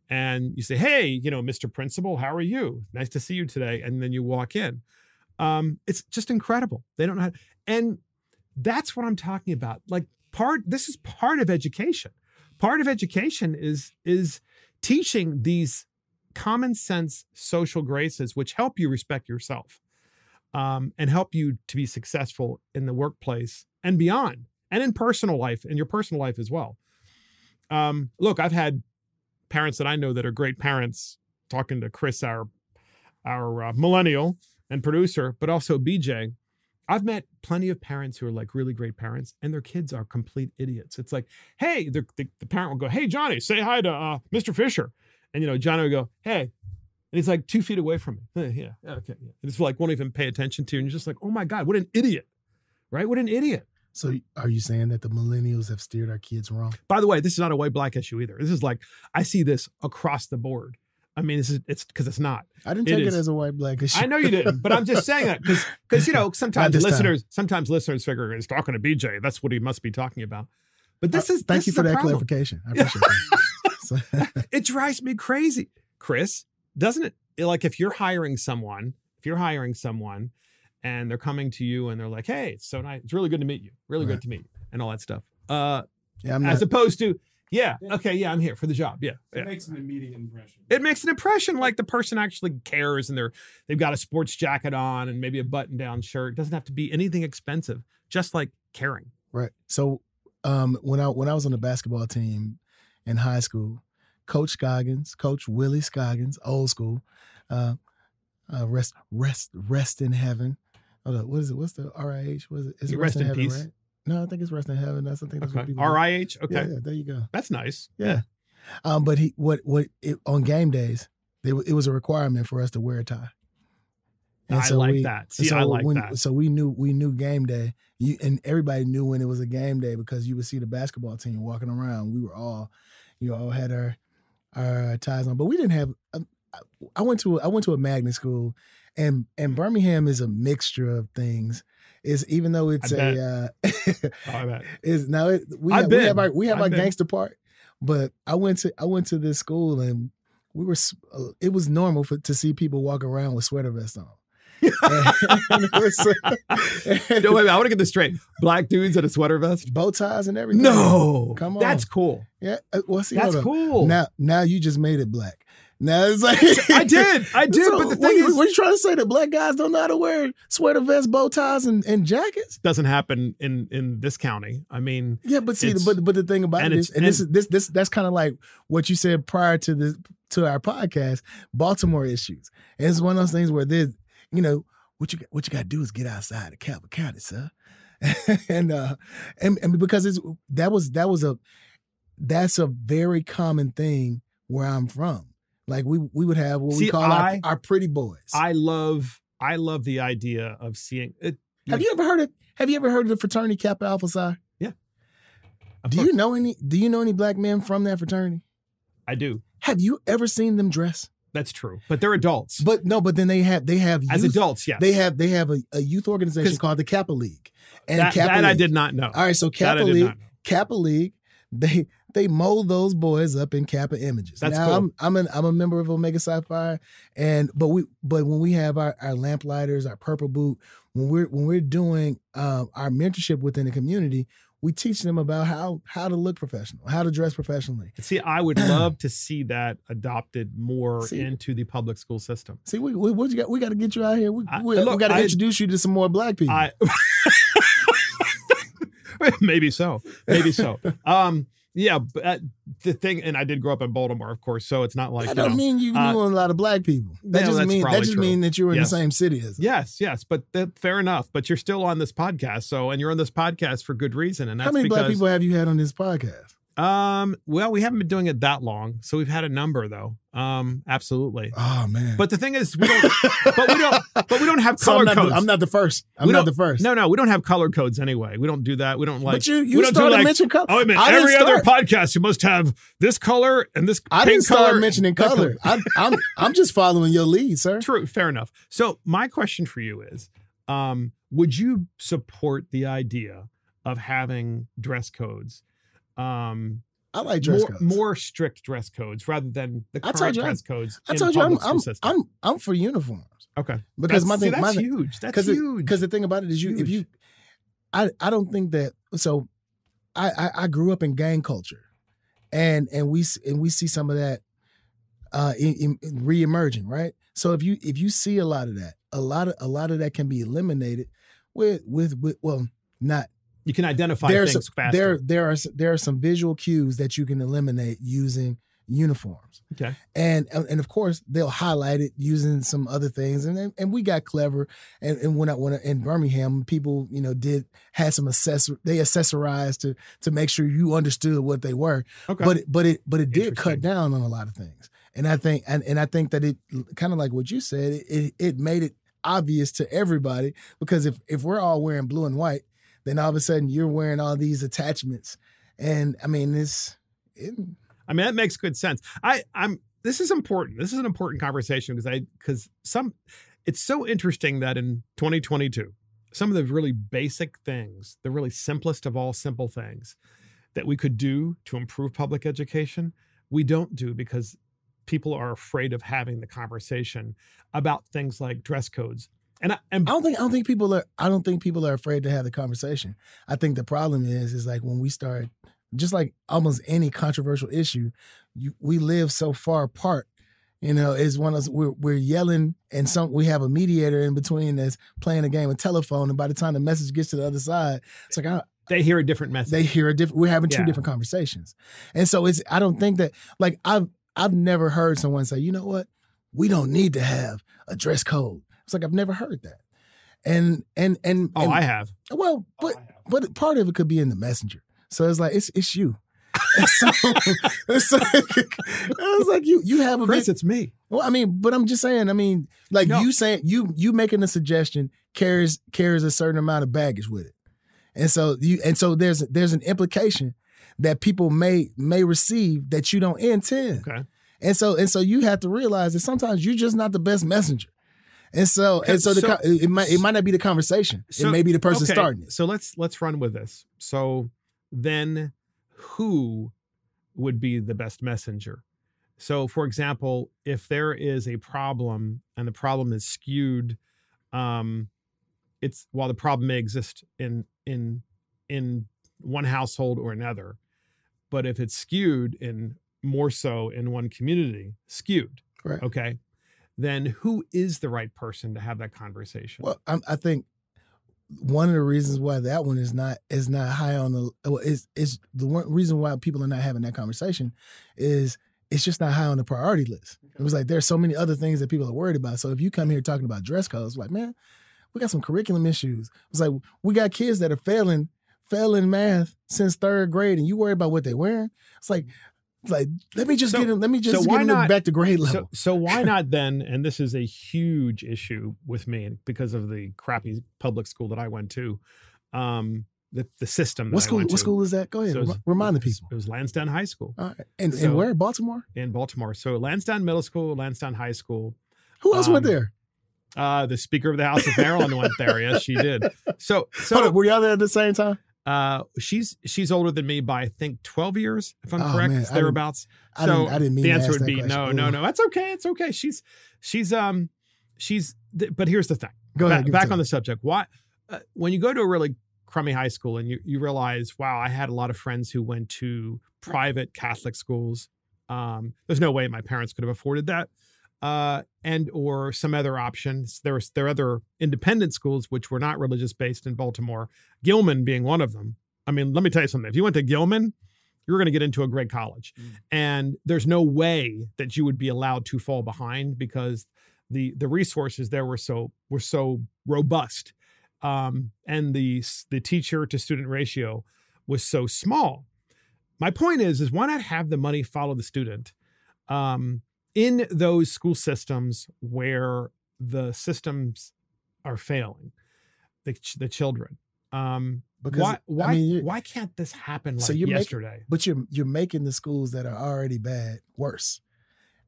Speaker 1: And you say, hey, Mr. Principal, how are you? Nice to see you today. And then you walk in. It's just incredible. They don't know how to, and that's what I'm talking about. Like this is part of education. Part of education is teaching these common sense social graces, which help you respect yourself, and help you to be successful in the workplace and beyond, and in personal life, in your personal life as well. Look, I've had parents that I know that are great parents, talking to Chris, our millennial and producer, but also BJ. I've met plenty of parents who are like really great parents, and their kids are complete idiots. It's like, hey, the parent will go, hey, Johnny, say hi to Mr. Fisher. And, you know, Johnny will go, hey. And he's like 2 feet away from me. Yeah, okay. Yeah. And it's like, won't even pay attention to you. And you're just like, oh my God, what an idiot, right? What an idiot.
Speaker 2: So are you saying that the millennials have steered our kids wrong?
Speaker 1: By the way, this is not a white-black issue either. This is like, I see this across the board. I mean, it's because it's not.
Speaker 2: I didn't take it as a white-black issue.
Speaker 1: I know you didn't, but I'm just saying that because you know, sometimes listeners figure he's talking to BJ. That's what he must be talking about. But thank you
Speaker 2: for that clarification. I appreciate that.
Speaker 1: It drives me crazy, Chris, doesn't it? Like if you're hiring someone, and they're coming to you and they're like, hey, it's so nice. It's really good to meet you. Really good to meet you, and all that stuff. As opposed to, yeah, okay, yeah, I'm here for the job. Yeah.
Speaker 3: It makes an immediate impression.
Speaker 1: It makes an impression like the person actually cares, and they've got a sports jacket on and maybe a button-down shirt. It doesn't have to be anything expensive, just like caring.
Speaker 2: Right. So when I was on the basketball team in high school, Coach Willie Scoggins, old school, rest in heaven. Hold up, what is it? What's the RIH? What is it? Is it
Speaker 1: rest in
Speaker 2: heaven,
Speaker 1: peace?
Speaker 2: right? No, I think it's rest in heaven. That's what people
Speaker 1: RIH. Okay,
Speaker 2: yeah, there you go.
Speaker 1: That's nice.
Speaker 2: Yeah. But on game days, it was a requirement for us to wear a tie. And
Speaker 1: I like that. See, I like that.
Speaker 2: So we knew game day, and everybody knew when it was a game day because you would see the basketball team walking around. We were all had our ties on, but we didn't have. I went to a magnet school, and Birmingham is a mixture of things. Is even though it's we have our gangster part, but I went to this school and it was normal to see people walk around with sweater vests on. And
Speaker 1: no, wait, I want to get this straight. Black dudes in a sweater vest,
Speaker 2: bow ties and everything.
Speaker 1: No,
Speaker 2: come on,
Speaker 1: that's cool.
Speaker 2: Yeah, well, see,
Speaker 1: that's cool.
Speaker 2: Now you just made it black. Now it's like
Speaker 1: I did. So, but the thing is,
Speaker 2: what are you trying to say? That black guys don't know how to wear sweater vests, bow ties, and jackets?
Speaker 1: Doesn't happen in this county. I mean,
Speaker 2: yeah, but see, but the thing about it is, and this that's kind of like what you said prior to our podcast, Baltimore issues. And it's one of those things where there's, what you got to do is get outside of Calvert County, sir, and because that's a very common thing where I'm from. Like we would have what we call our pretty boys.
Speaker 1: I love the idea of seeing it.
Speaker 2: Have you ever heard of the fraternity Kappa Alpha Psi?
Speaker 1: Yeah.
Speaker 2: Do you know any black men from that fraternity?
Speaker 1: I do.
Speaker 2: Have you ever seen them dress?
Speaker 1: That's true, but they're adults.
Speaker 2: But then they have youth,
Speaker 1: as adults. Yes,
Speaker 2: they have a youth organization called the Kappa League, and
Speaker 1: that
Speaker 2: League,
Speaker 1: I did not know.
Speaker 2: All right, so Kappa League, they mold those boys up in Kappa images.
Speaker 1: That's
Speaker 2: now,
Speaker 1: cool.
Speaker 2: I'm a member of Omega Psi Phi, but when we have our lamplighters, our purple boot, when we're doing our mentorship within the community, we teach them about how to look professional, how to dress professionally.
Speaker 1: See, I would love to see that adopted more into the public school system.
Speaker 2: See, we got to get you out here. We got to introduce you to some more black people.
Speaker 1: Maybe so. Yeah, but the thing, and I did grow up in Baltimore, of course, so it's not like
Speaker 2: that don't mean you knew a lot of black people. That just means that you were in the same city as them.
Speaker 1: Yes, but fair enough. But you're still on this podcast, and you're on this podcast for good reason. And that's
Speaker 2: how many black people have you had on this podcast?
Speaker 1: Well, we haven't been doing it that long, so we've had a number though. Absolutely.
Speaker 2: Oh man.
Speaker 1: But the thing is, we don't have color codes.
Speaker 2: I'm not the first. No,
Speaker 1: we don't have color codes anyway. We don't do that. We don't like.
Speaker 2: But you started mentioning color.
Speaker 1: Oh, wait a minute. Every other podcast, you must have this color and this.
Speaker 2: I didn't start mentioning color. I'm just following your lead, sir.
Speaker 1: True. Fair enough. So my question for you is, would you support the idea of having dress codes?
Speaker 2: I like dress codes.
Speaker 1: More strict dress codes rather than the current dress codes.
Speaker 2: I told you I'm for uniforms.
Speaker 1: Okay,
Speaker 2: because
Speaker 1: that's huge. That's huge.
Speaker 2: Because the thing about it is I don't think that. So I grew up in gang culture, and we see some of that reemerging, right? So if you see a lot of that, a lot of that can be eliminated with not.
Speaker 1: You can identify things faster.
Speaker 2: There are some visual cues that you can eliminate using uniforms.
Speaker 1: Okay.
Speaker 2: And of course they'll highlight it using some other things. And we got clever. And when in Birmingham, people, had some they accessorized to make sure you understood what they were. Okay. But it did cut down on a lot of things. And I think that it kind of like what you said, it made it obvious to everybody, because if we're all wearing blue and white, then all of a sudden you're wearing all these attachments. And I mean,
Speaker 1: that makes good sense. This is important. This is an important conversation because it's so interesting that in 2022, some of the really basic things, the really simplest of all simple things that we could do to improve public education, we don't do because people are afraid of having the conversation about things like dress codes. And I don't think people are afraid to have the conversation. I think the problem is like when we start, just like almost any controversial issue, we live so far apart. It's one of those, we're yelling, and we have a mediator in between that's playing a game of telephone, and by the time the message gets to the other side, it's like they hear a different message.
Speaker 2: We're having two different conversations, and so I don't think that, like, I've never heard someone say, you know what, we don't need to have a dress code. It's like I've never heard that, and
Speaker 1: I have.
Speaker 2: Well, but part of it could be in the messenger. So it's like it's you. So it's like you have a
Speaker 1: Chris, it's me.
Speaker 2: Well, I mean, but I'm just saying. I mean, like you saying you making a suggestion carries a certain amount of baggage with it, and so there's an implication that people may receive that you don't intend.
Speaker 1: Okay.
Speaker 2: And so you have to realize that sometimes you're just not the best messenger. And so it might not be the conversation. It may be the person starting it.
Speaker 1: So let's run with this. So then who would be the best messenger? So for example, if there is a problem and the problem is skewed, while the problem may exist in one household or another, but if it's skewed more so in one community,
Speaker 2: right.
Speaker 1: Okay, then who is the right person to have that conversation?
Speaker 2: Well, I think one of the reasons why that one is not high on is the one reason why people are not having that conversation is it's just not high on the priority list. Okay. It was like there's so many other things that people are worried about. So if you come here talking about dress codes, like, man, we got some curriculum issues. It's like we got kids that are failing math since third grade, and you worry about what they're wearing. It's like let me just get them back to grade level.
Speaker 1: So why not then? And this is a huge issue with me because of the crappy public school that I went to. The system.
Speaker 2: What school is that? Go ahead. So remind the people.
Speaker 1: It was Lansdowne High School.
Speaker 2: All right. And where? Baltimore?
Speaker 1: In Baltimore. So Lansdowne Middle School, Lansdowne High School.
Speaker 2: Who else went there?
Speaker 1: The Speaker of the House of Maryland went there. Yes, she did. So
Speaker 2: hold up, were y'all there at the same time?
Speaker 1: She's older than me by I think 12 years, if I'm correct,
Speaker 2: man,
Speaker 1: thereabouts.
Speaker 2: I didn't mean
Speaker 1: the answer
Speaker 2: to ask
Speaker 1: would be
Speaker 2: question.
Speaker 1: no. That's okay. It's okay. But here's the thing.
Speaker 2: Go ahead.
Speaker 1: Back on the subject. Why, when you go to a really crummy high school and you realize, wow, I had a lot of friends who went to private Catholic schools. There's no way my parents could have afforded that. And or some other options. There are other independent schools which were not religious based in Baltimore, Gilman being one of them. I mean, let me tell you something. If you went to Gilman, you're going to get into a great college. And there's no way that you would be allowed to fall behind because the resources there were so robust. And the teacher to student ratio was so small. My point is why not have the money follow the student? In those school systems where the systems are failing, the children, why can't this happen like yesterday?
Speaker 2: But you're making the schools that are already bad worse,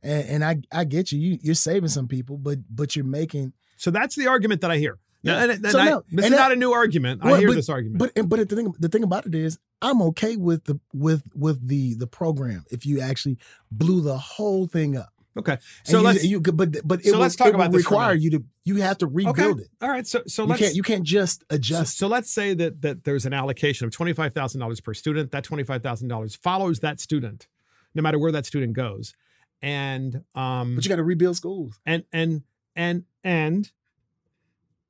Speaker 2: and I get you. You're saving some people, but you're making.
Speaker 1: So that's the argument that I hear.
Speaker 2: Yeah.
Speaker 1: This is not a new argument. I hear this argument.
Speaker 2: But the thing about it is, I'm okay with the program if you actually blew the whole thing up.
Speaker 1: Okay, so
Speaker 2: let's talk about this. Require you have to rebuild it.
Speaker 1: All right, so
Speaker 2: you can't just adjust.
Speaker 1: So let's say that there's an allocation of $25,000 per student. That $25,000 follows that student, no matter where that student goes, and
Speaker 2: but you got to rebuild schools.
Speaker 1: And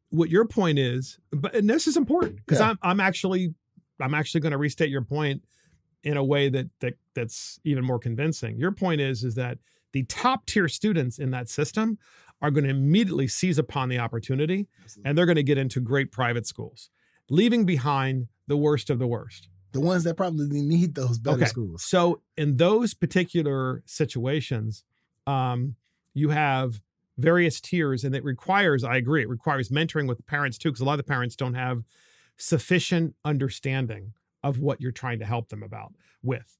Speaker 1: what your point is, and this is important because I'm actually going to restate your point in a way that's even more convincing. Your point is that the top tier students in that system are going to immediately seize upon the opportunity. Absolutely. And they're going to get into great private schools, leaving behind the worst of the worst.
Speaker 2: The ones that probably need those better schools.
Speaker 1: So in those particular situations, you have various tiers, and it requires, I agree, it requires mentoring with the parents too, because a lot of the parents don't have sufficient understanding of what you're trying to help them with.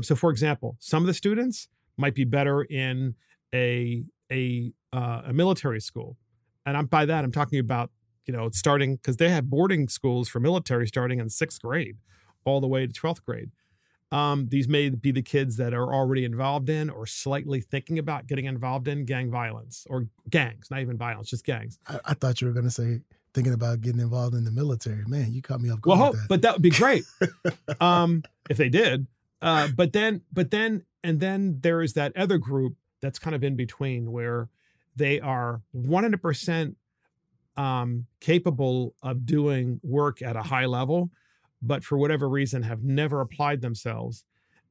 Speaker 1: So for example, some of the students might be better in a military school. And by that, I'm talking about, starting, because they have boarding schools for military starting in 6th grade all the way to 12th grade. These may be the kids that are already involved in or slightly thinking about getting involved in gang violence or gangs, not even violence, just gangs.
Speaker 2: I thought you were going to say thinking about getting involved in the military. Man, you caught me off guard with that.
Speaker 1: But that would be great if they did. But then there is that other group that's kind of in between where they are 100% capable of doing work at a high level, but for whatever reason have never applied themselves.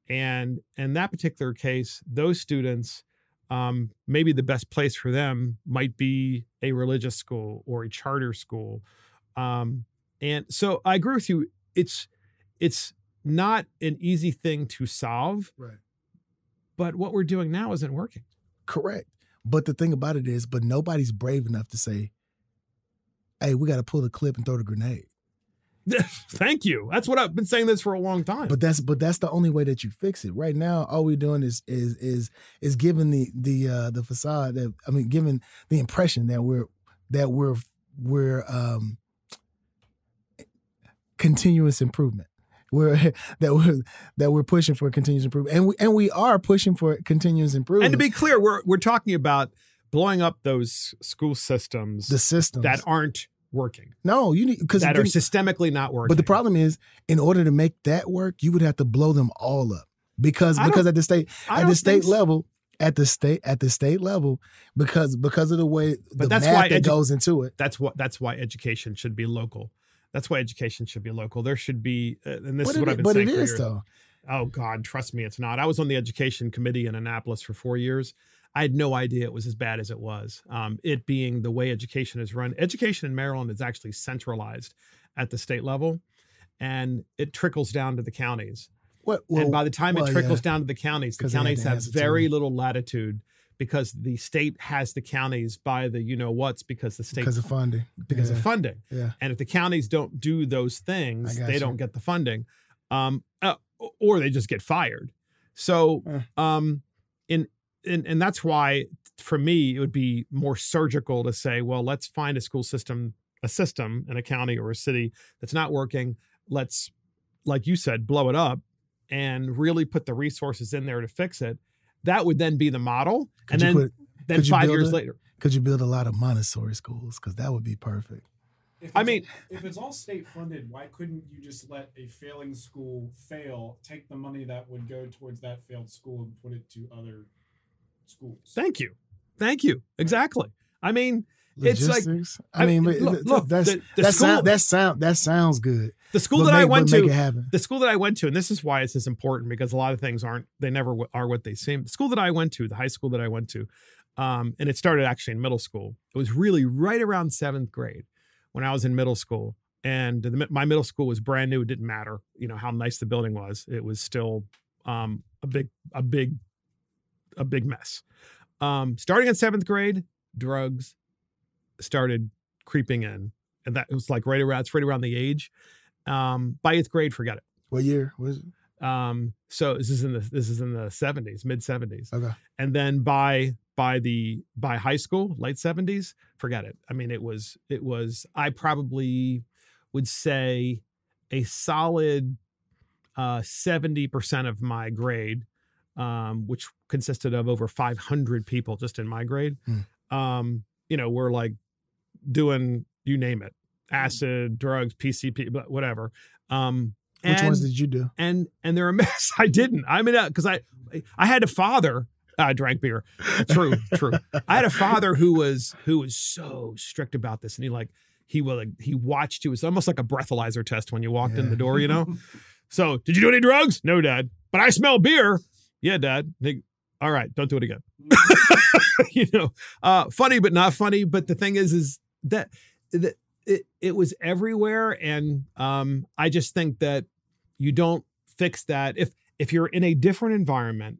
Speaker 1: And in that particular case, those students, maybe the best place for them might be a religious school or a charter school. And so I agree with you. It's not an easy thing to solve,
Speaker 2: right?
Speaker 1: But what we're doing now isn't working.
Speaker 2: Correct. But the thing about it is, nobody's brave enough to say, hey, we got to pull the clip and throw the grenade.
Speaker 1: Thank you. That's what I've been saying this for a long time.
Speaker 2: But that's the only way that you fix it. Right now, all we're doing is giving the facade giving the impression that we're continuous improvement. We're pushing for continuous improvement, and we are pushing for continuous improvement.
Speaker 1: And to be clear, we're talking about blowing up those school systems,
Speaker 2: the systems
Speaker 1: that aren't working.
Speaker 2: No, you need
Speaker 1: that are systemically not working.
Speaker 2: But the problem is, in order to make that work, you would have to blow them all up because at the state level, because of the way the math that goes into it.
Speaker 1: That's why education should be local. That's why education should be local. There should be, and this is what I've been saying for years. Though. Oh God, trust me, it's not. I was on the education committee in Annapolis for 4 years. I had no idea it was as bad as it was. It being the way education is run. Education in Maryland is actually centralized at the state level, and it trickles down to the counties. And by the time it trickles down to the counties have very little latitude because the state has the counties by the you-know-whats because the state...
Speaker 2: Because of funding.
Speaker 1: Because of funding.
Speaker 2: Yeah.
Speaker 1: And if the counties don't do those things, they don't get the funding. Or they just get fired. So, and that's why, for me, it would be more surgical to say, well, let's find a system in a county or a city that's not working. Let's, like you said, blow it up and really put the resources in there to fix it. That would then be the model. Then 5 years later.
Speaker 2: Could you build a lot of Montessori schools? Because that would be perfect.
Speaker 3: If it's all state funded, why couldn't you just let a failing school fail, take the money that would go towards that failed school and put it to other schools?
Speaker 1: Thank you. Exactly. I mean,
Speaker 2: logistics.
Speaker 1: It's like, look,
Speaker 2: that sounds good.
Speaker 1: The school that I went to, and this is why this is important because a lot of things never are what they seem. The school that I went to, the high school that I went to, and it started actually in middle school. It was really right around 7th grade when I was in middle school, and my middle school was brand new. It didn't matter, how nice the building was. It was still a big mess. Starting in 7th grade, drugs started creeping in, and that was like right around the age. By 8th grade, forget it.
Speaker 2: What year was it?
Speaker 1: So this is in the 70s, mid 70s.
Speaker 2: Okay.
Speaker 1: And then by high school, late 70s, forget it. I mean, it was, I probably would say a solid 70% of my grade, which consisted of over 500 people just in my grade, were like doing, you name it, acid, drugs, PCP, but whatever.
Speaker 2: Which ones did you do?
Speaker 1: And they're a mess. I didn't. I mean, because I had a father. I drank beer. True. I had a father who was so strict about this, and he watched you. It was almost like a breathalyzer test when you walked in the door, So, did you do any drugs? No, Dad. But I smell beer. Yeah, Dad. All right, don't do it again. Funny but not funny. But the thing is that it was everywhere, and I just think that you don't fix that if you're in a different environment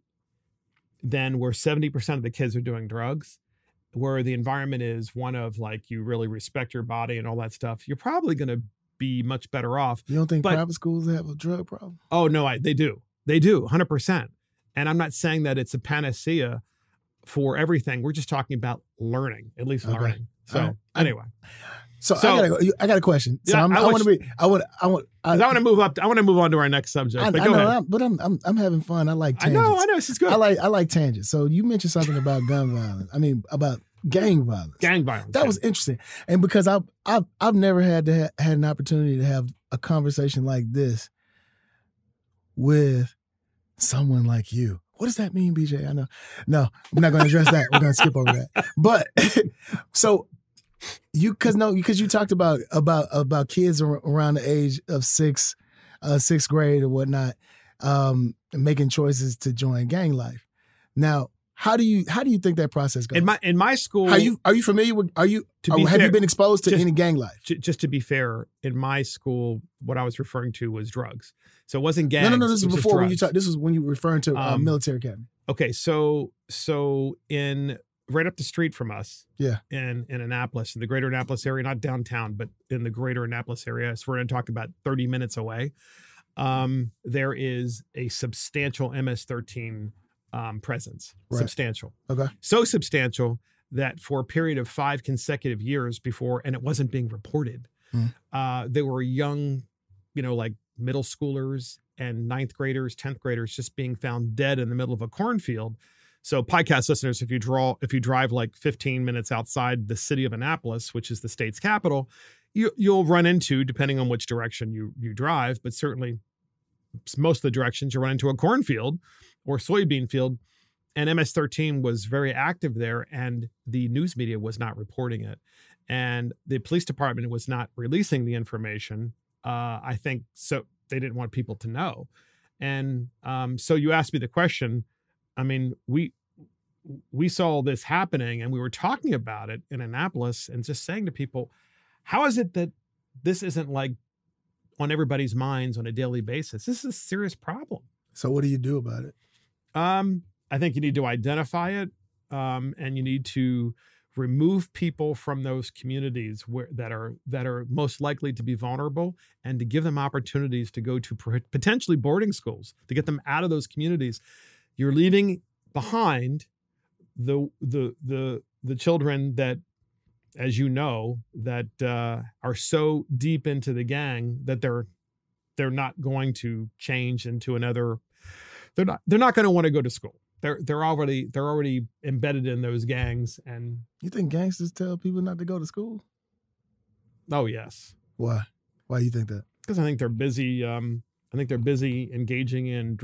Speaker 1: than where 70% of the kids are doing drugs, where the environment is one of like you really respect your body and all that stuff. You're probably going to be much better off.
Speaker 2: You don't think private schools have a drug problem?
Speaker 1: Oh no, they do. They do 100%. And I'm not saying that it's a panacea for everything. We're just talking about learning, at least learning. So anyway.
Speaker 2: So I got a question. So I want to
Speaker 1: move up. I want to move on to our next subject.
Speaker 2: I'm having fun. I like tangents.
Speaker 1: I know. This is good.
Speaker 2: I like tangents. So you mentioned something about gun violence. I mean, about gang violence.
Speaker 1: Gang violence.
Speaker 2: That was interesting. And because I've never had an opportunity to have a conversation like this with someone like you. What does that mean, BJ? I know. No, I'm not going to address that. We're going to skip over that. But so because you talked about kids around the age of sixth grade or whatnot, making choices to join gang life. Now, how do you think that process goes?
Speaker 1: In my school,
Speaker 2: are you familiar with? Have you been exposed to any gang life?
Speaker 1: Just to be fair, in my school, what I was referring to was drugs. So it wasn't gangs.
Speaker 2: No. This is before when you talk. This is when you were referring to military academy.
Speaker 1: Okay, so in right up the street from us, in Annapolis, in the greater Annapolis area, not downtown, but in the greater Annapolis area, so we're going to talk about 30 minutes away, there is a substantial MS-13 presence. Right. Substantial. Okay. So substantial that for a period of 5 consecutive years before, and it wasn't being reported, there were young, like middle schoolers and 9th graders, 10th graders just being found dead in the middle of a cornfield. So podcast listeners, if you drive like 15 minutes outside the city of Annapolis, which is the state's capital, you'll run into, depending on which direction you drive, but certainly most of the directions, you run into a cornfield or soybean field. And MS-13 was very active there, and the news media was not reporting it. And the police department was not releasing the information. I think so they didn't want people to know. And so you asked me the question. I mean, we saw this happening, and we were talking about it in Annapolis and just saying to people, how is it that this isn't like on everybody's minds on a daily basis? This is a serious problem.
Speaker 2: So what do you do about it?
Speaker 1: I think you need to identify it, and you need to remove people from those communities that are most likely to be vulnerable, and to give them opportunities to go to potentially boarding schools, to get them out of those communities. You're leaving behind the children that, as you know, that are so deep into the gang that they're not going to change into another. They're not going to want to go to school. They're already embedded in those gangs. And
Speaker 2: you think gangsters tell people not to go to school?
Speaker 1: Oh yes.
Speaker 2: Why? Why do you think that?
Speaker 1: Because I think they're busy. I think they're busy engaging in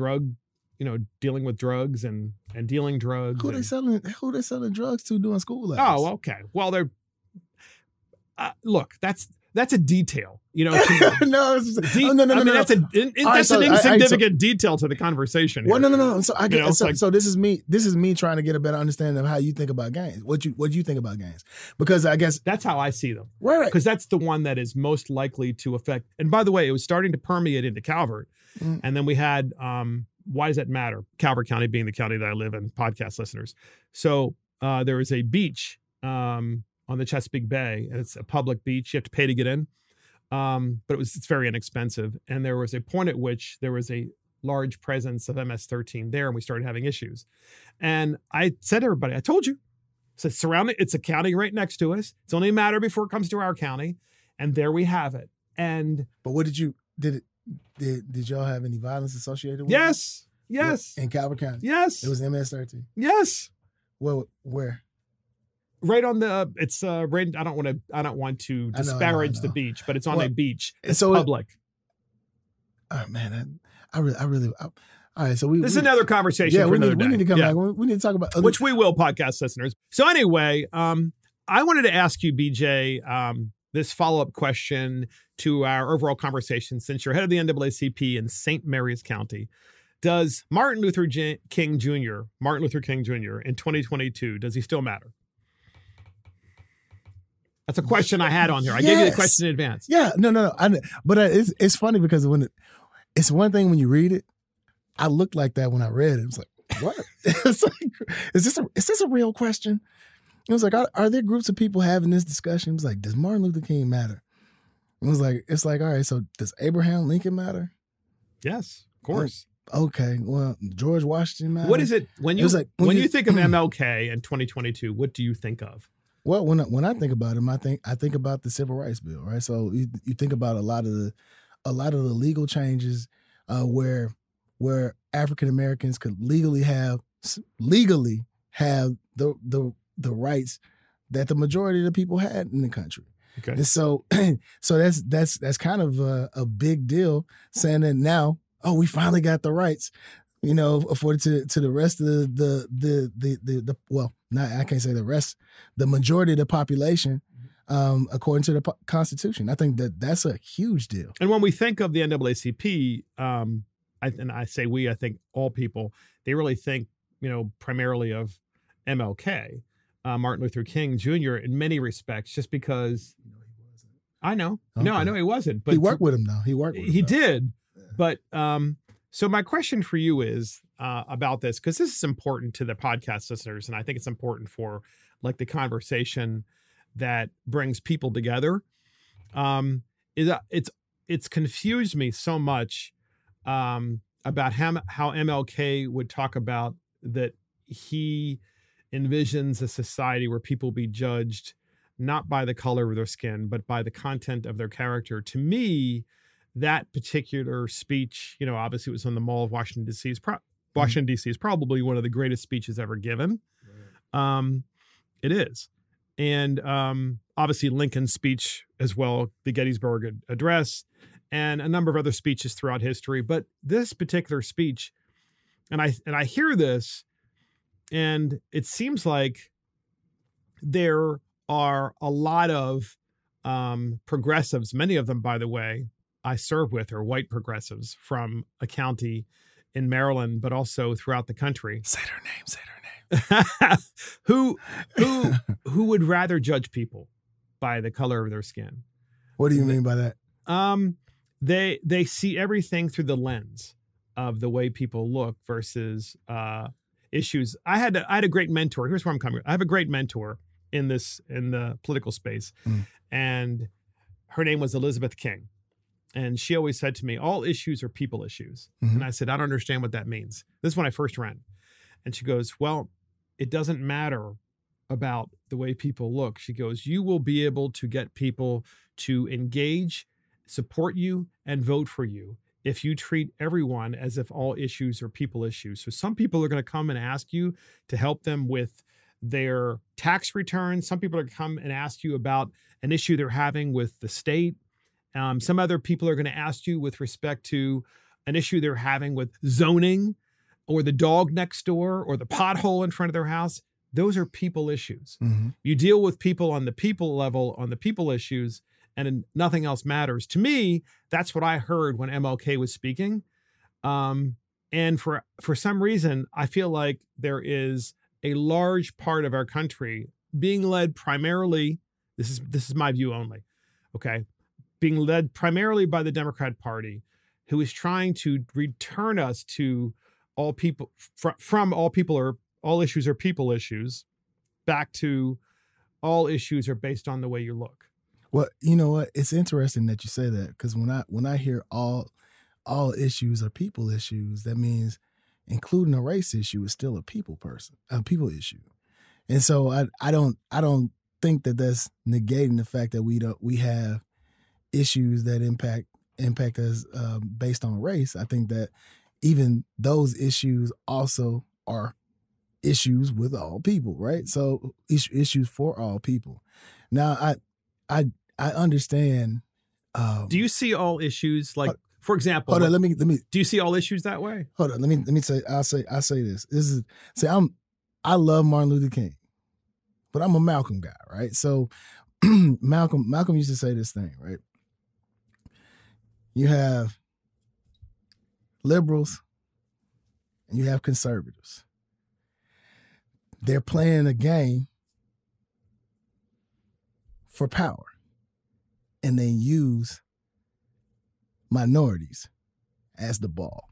Speaker 1: dealing with drugs and dealing drugs.
Speaker 2: Who they selling drugs to during school hours?
Speaker 1: Oh, okay. Well, they're look. That's a detail,
Speaker 2: no,
Speaker 1: that's an insignificant detail to the conversation.
Speaker 2: Well, no. So so this is me trying to get a better understanding of how you think about gangs. What you think about gangs? Because I guess
Speaker 1: that's how I see them.
Speaker 2: Right.
Speaker 1: Because that's the one that is most likely to affect. And by the way, it was starting to permeate into Calvert, and then we had. Why does that matter? Calvert County being the county that I live in. Podcast listeners. So there is a beach. On the Chesapeake Bay, and it's a public beach. You have to pay to get in, but it's very inexpensive. And there was a point at which there was a large presence of MS-13 there, and we started having issues. And I said to everybody, I told you, it's a county right next to us. It's only a matter before it comes to our county, and there we have it. And
Speaker 2: but what did Did y'all have any violence associated with it?
Speaker 1: Yes. Yes.
Speaker 2: In Calvert County?
Speaker 1: Yes.
Speaker 2: It was MS-13?
Speaker 1: Yes.
Speaker 2: Well, where?
Speaker 1: Right on the, it's right. I don't want to disparage the beach, but it's on a beach. It's public.
Speaker 2: Oh man, all right. So
Speaker 1: this is another conversation. Yeah,
Speaker 2: we
Speaker 1: need
Speaker 2: to come back. We need to talk about
Speaker 1: which we will, podcast listeners. So anyway, I wanted to ask you, BJ, this follow-up question to our overall conversation. Since you're head of the NAACP in St. Mary's County, does Martin Luther King Jr. in 2022, does he still matter? That's a question I had on here. I gave you the question in advance.
Speaker 2: Yeah, no. But it's funny because it's one thing when you read it. I looked like that when I read it. It's like, what? It's like, is this a real question? It was like, are there groups of people having this discussion? It was like, does Martin Luther King matter? It's like, all right, so does Abraham Lincoln matter?
Speaker 1: Yes, of course.
Speaker 2: Okay, well, George Washington matter.
Speaker 1: What is it when you think of MLK in 2022? What do you think of?
Speaker 2: Well, when I think about him, I think about the Civil Rights Bill, right? So you think about a lot of the legal changes where African Americans could legally have the rights that the majority of the people had in the country.
Speaker 1: Okay.
Speaker 2: And so that's kind of a big deal, saying that now, we finally got the rights, afforded to the rest of the well, not, I can't say the rest, the majority of the population, according to the Constitution. I think that's a huge deal.
Speaker 1: And when we think of the NAACP, I say we, I think all people, they really think, primarily of MLK, Martin Luther King Jr. in many respects, just because I know. Okay. No, I know he wasn't. But
Speaker 2: he worked with him, though.
Speaker 1: He did. Yeah. But so my question for you is about this, because this is important to the podcast listeners, and I think it's important for like the conversation that brings people together. It's confused me so much about how MLK would talk about that he envisions a society where people be judged not by the color of their skin, but by the content of their character. To me, that particular speech, obviously it was on the Mall of Washington, D.C. Washington, D.C. is probably one of the greatest speeches ever given. Right. It is. And obviously Lincoln's speech as well, the Gettysburg Address, and a number of other speeches throughout history. But this particular speech, and I hear this, and it seems like there are a lot of progressives, many of them, by the way, I serve with are white progressives from a county in Maryland, but also throughout the country.
Speaker 2: Say their name.
Speaker 1: who would rather judge people by the color of their skin.
Speaker 2: What do you mean by that?
Speaker 1: They see everything through the lens of the way people look versus issues. I had a great mentor. Here's where I'm coming. I have a great mentor in the political space, and her name was Elizabeth King. And she always said to me, all issues are people issues. Mm-hmm. And I said, I don't understand what that means. This is when I first ran. And she goes, well, it doesn't matter about the way people look. She goes, you will be able to get people to engage, support you, and vote for you if you treat everyone as if all issues are people issues. So some people are going to come and ask you to help them with their tax returns. Some people are going to come and ask you about an issue they're having with the state. Some other people are going to ask you with respect to an issue they're having with zoning or the dog next door or the pothole in front of their house. Those are people issues. Mm-hmm. You deal with people on the people level, on the people issues, and nothing else matters. To me, that's what I heard when MLK was speaking. And for some reason, I feel like there is a large part of our country being led primarily, this is my view only, okay, being led primarily by the Democrat Party, who is trying to return us to all people, from all people or all issues are people issues, back to all issues are based on the way you look.
Speaker 2: Well, you know what? It's interesting that you say that, because when I hear all issues are people issues, that means including a race issue is still a people issue. And so I don't think that that's negating the fact that we have issues that impact impact us based on race, I think that even those issues also are issues with all people, right? So issues for all people. Now, I understand.
Speaker 1: Do you see all issues like, for example?
Speaker 2: Hold on, let me.
Speaker 1: Do you see all issues that way?
Speaker 2: Hold on, let me say. I'll say this. I love Martin Luther King, but I'm a Malcolm guy, right? So Malcolm used to say this thing, right? You have liberals and you have conservatives. They're playing a game for power, and they use minorities as the ball.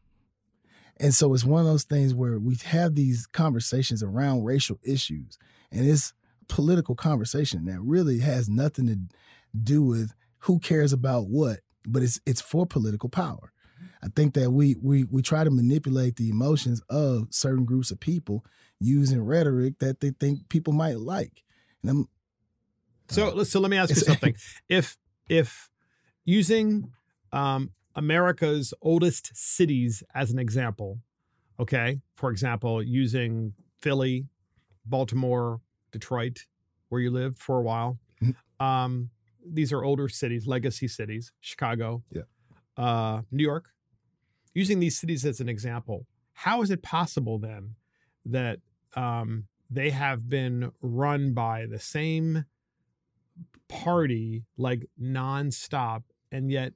Speaker 2: And so it's one of those things where we have these conversations around racial issues, and it's political conversation that really has nothing to do with who cares about what, but it's for political power. I think that we try to manipulate the emotions of certain groups of people using rhetoric that they think people might like. And
Speaker 1: so let me ask you something. If using America's oldest cities as an example, okay, for example, using Philly, Baltimore, Detroit, where you lived for a while, these are older cities, legacy cities, Chicago, New York. Using these cities as an example, how is it possible then that they have been run by the same party like nonstop, and yet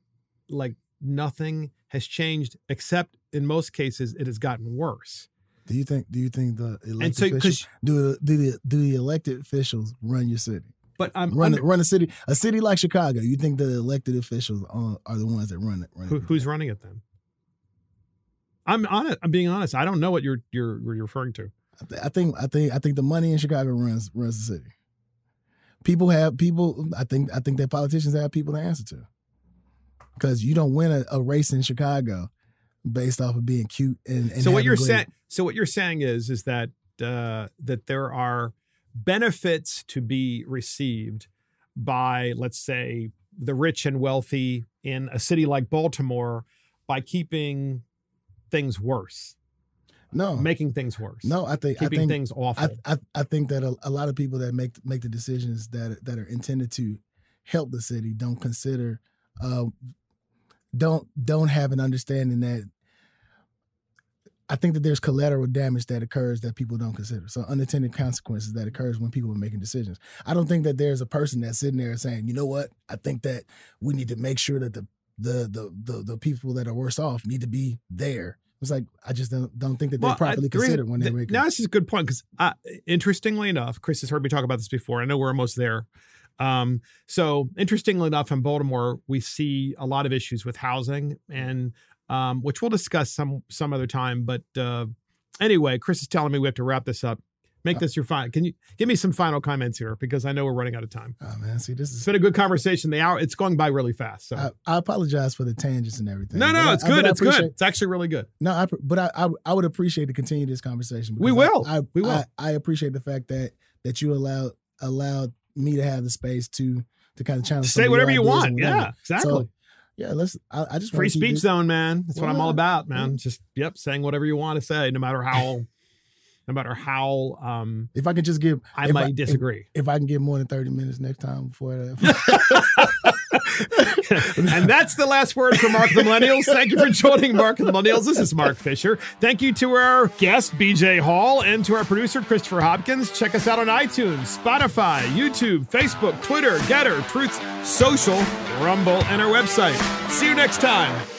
Speaker 1: like nothing has changed, except in most cases it has gotten worse? Do you think
Speaker 2: the elected officials do the elected officials run your city?
Speaker 1: But
Speaker 2: run a city like Chicago. You think the elected officials are the ones that run it?
Speaker 1: Who's running it then? I'm being honest. I don't know what you're referring to.
Speaker 2: I think the money in Chicago runs the city. I think that politicians have people to answer to, because you don't win a race in Chicago based off of being cute and
Speaker 1: so what you're saying. So what you're saying is that that there are benefits to be received by, let's say, the rich and wealthy in a city like Baltimore by keeping things worse.
Speaker 2: No,
Speaker 1: making things worse.
Speaker 2: No, I think
Speaker 1: things awful.
Speaker 2: I think that a lot of people that make the decisions that are intended to help the city don't consider, don't have an understanding that. I think that there's collateral damage that occurs that people don't consider. So unintended consequences that occurs when people are making decisions. I don't think that there's a person that's sitting there saying, you know what, I think that we need to make sure that the people that are worse off need to be there. It's like, I just don't think that they're properly considered when they're making.
Speaker 1: Now, this is a good point, because interestingly enough, Chris has heard me talk about this before. I know we're almost there. So interestingly enough, in Baltimore, we see a lot of issues with housing, and which we'll discuss some other time. But anyway, Chris is telling me we have to wrap this up. Make this your final. Can you give me some final comments here? Because I know we're running out of time.
Speaker 2: Oh man, see, it's
Speaker 1: been a good conversation. The hour, it's going by really fast. So
Speaker 2: I apologize for the tangents and everything.
Speaker 1: No, it's good. It's good. It's actually really good.
Speaker 2: No, but I would appreciate to continue this conversation.
Speaker 1: We will.
Speaker 2: We will. I appreciate the fact that you allowed me to have the space to kind of challenge.
Speaker 1: Say whatever you want. Yeah, exactly.
Speaker 2: So, yeah, I just
Speaker 1: free speech zone, man. That's what I'm all about, man. Just saying whatever you want to say, no matter how.
Speaker 2: If I could just give,
Speaker 1: I might disagree.
Speaker 2: If I can give more than 30 minutes next time before that.
Speaker 1: And that's the last word for Mark the Millennials. Thank you for joining Mark the Millennials. This is Mark Fisher. Thank you to our guest, BJ Hall, and to our producer, Christopher Hopkins. Check us out on iTunes, Spotify, YouTube, Facebook, Twitter, Getter, Truth Social, Rumble, and our website. See you next time.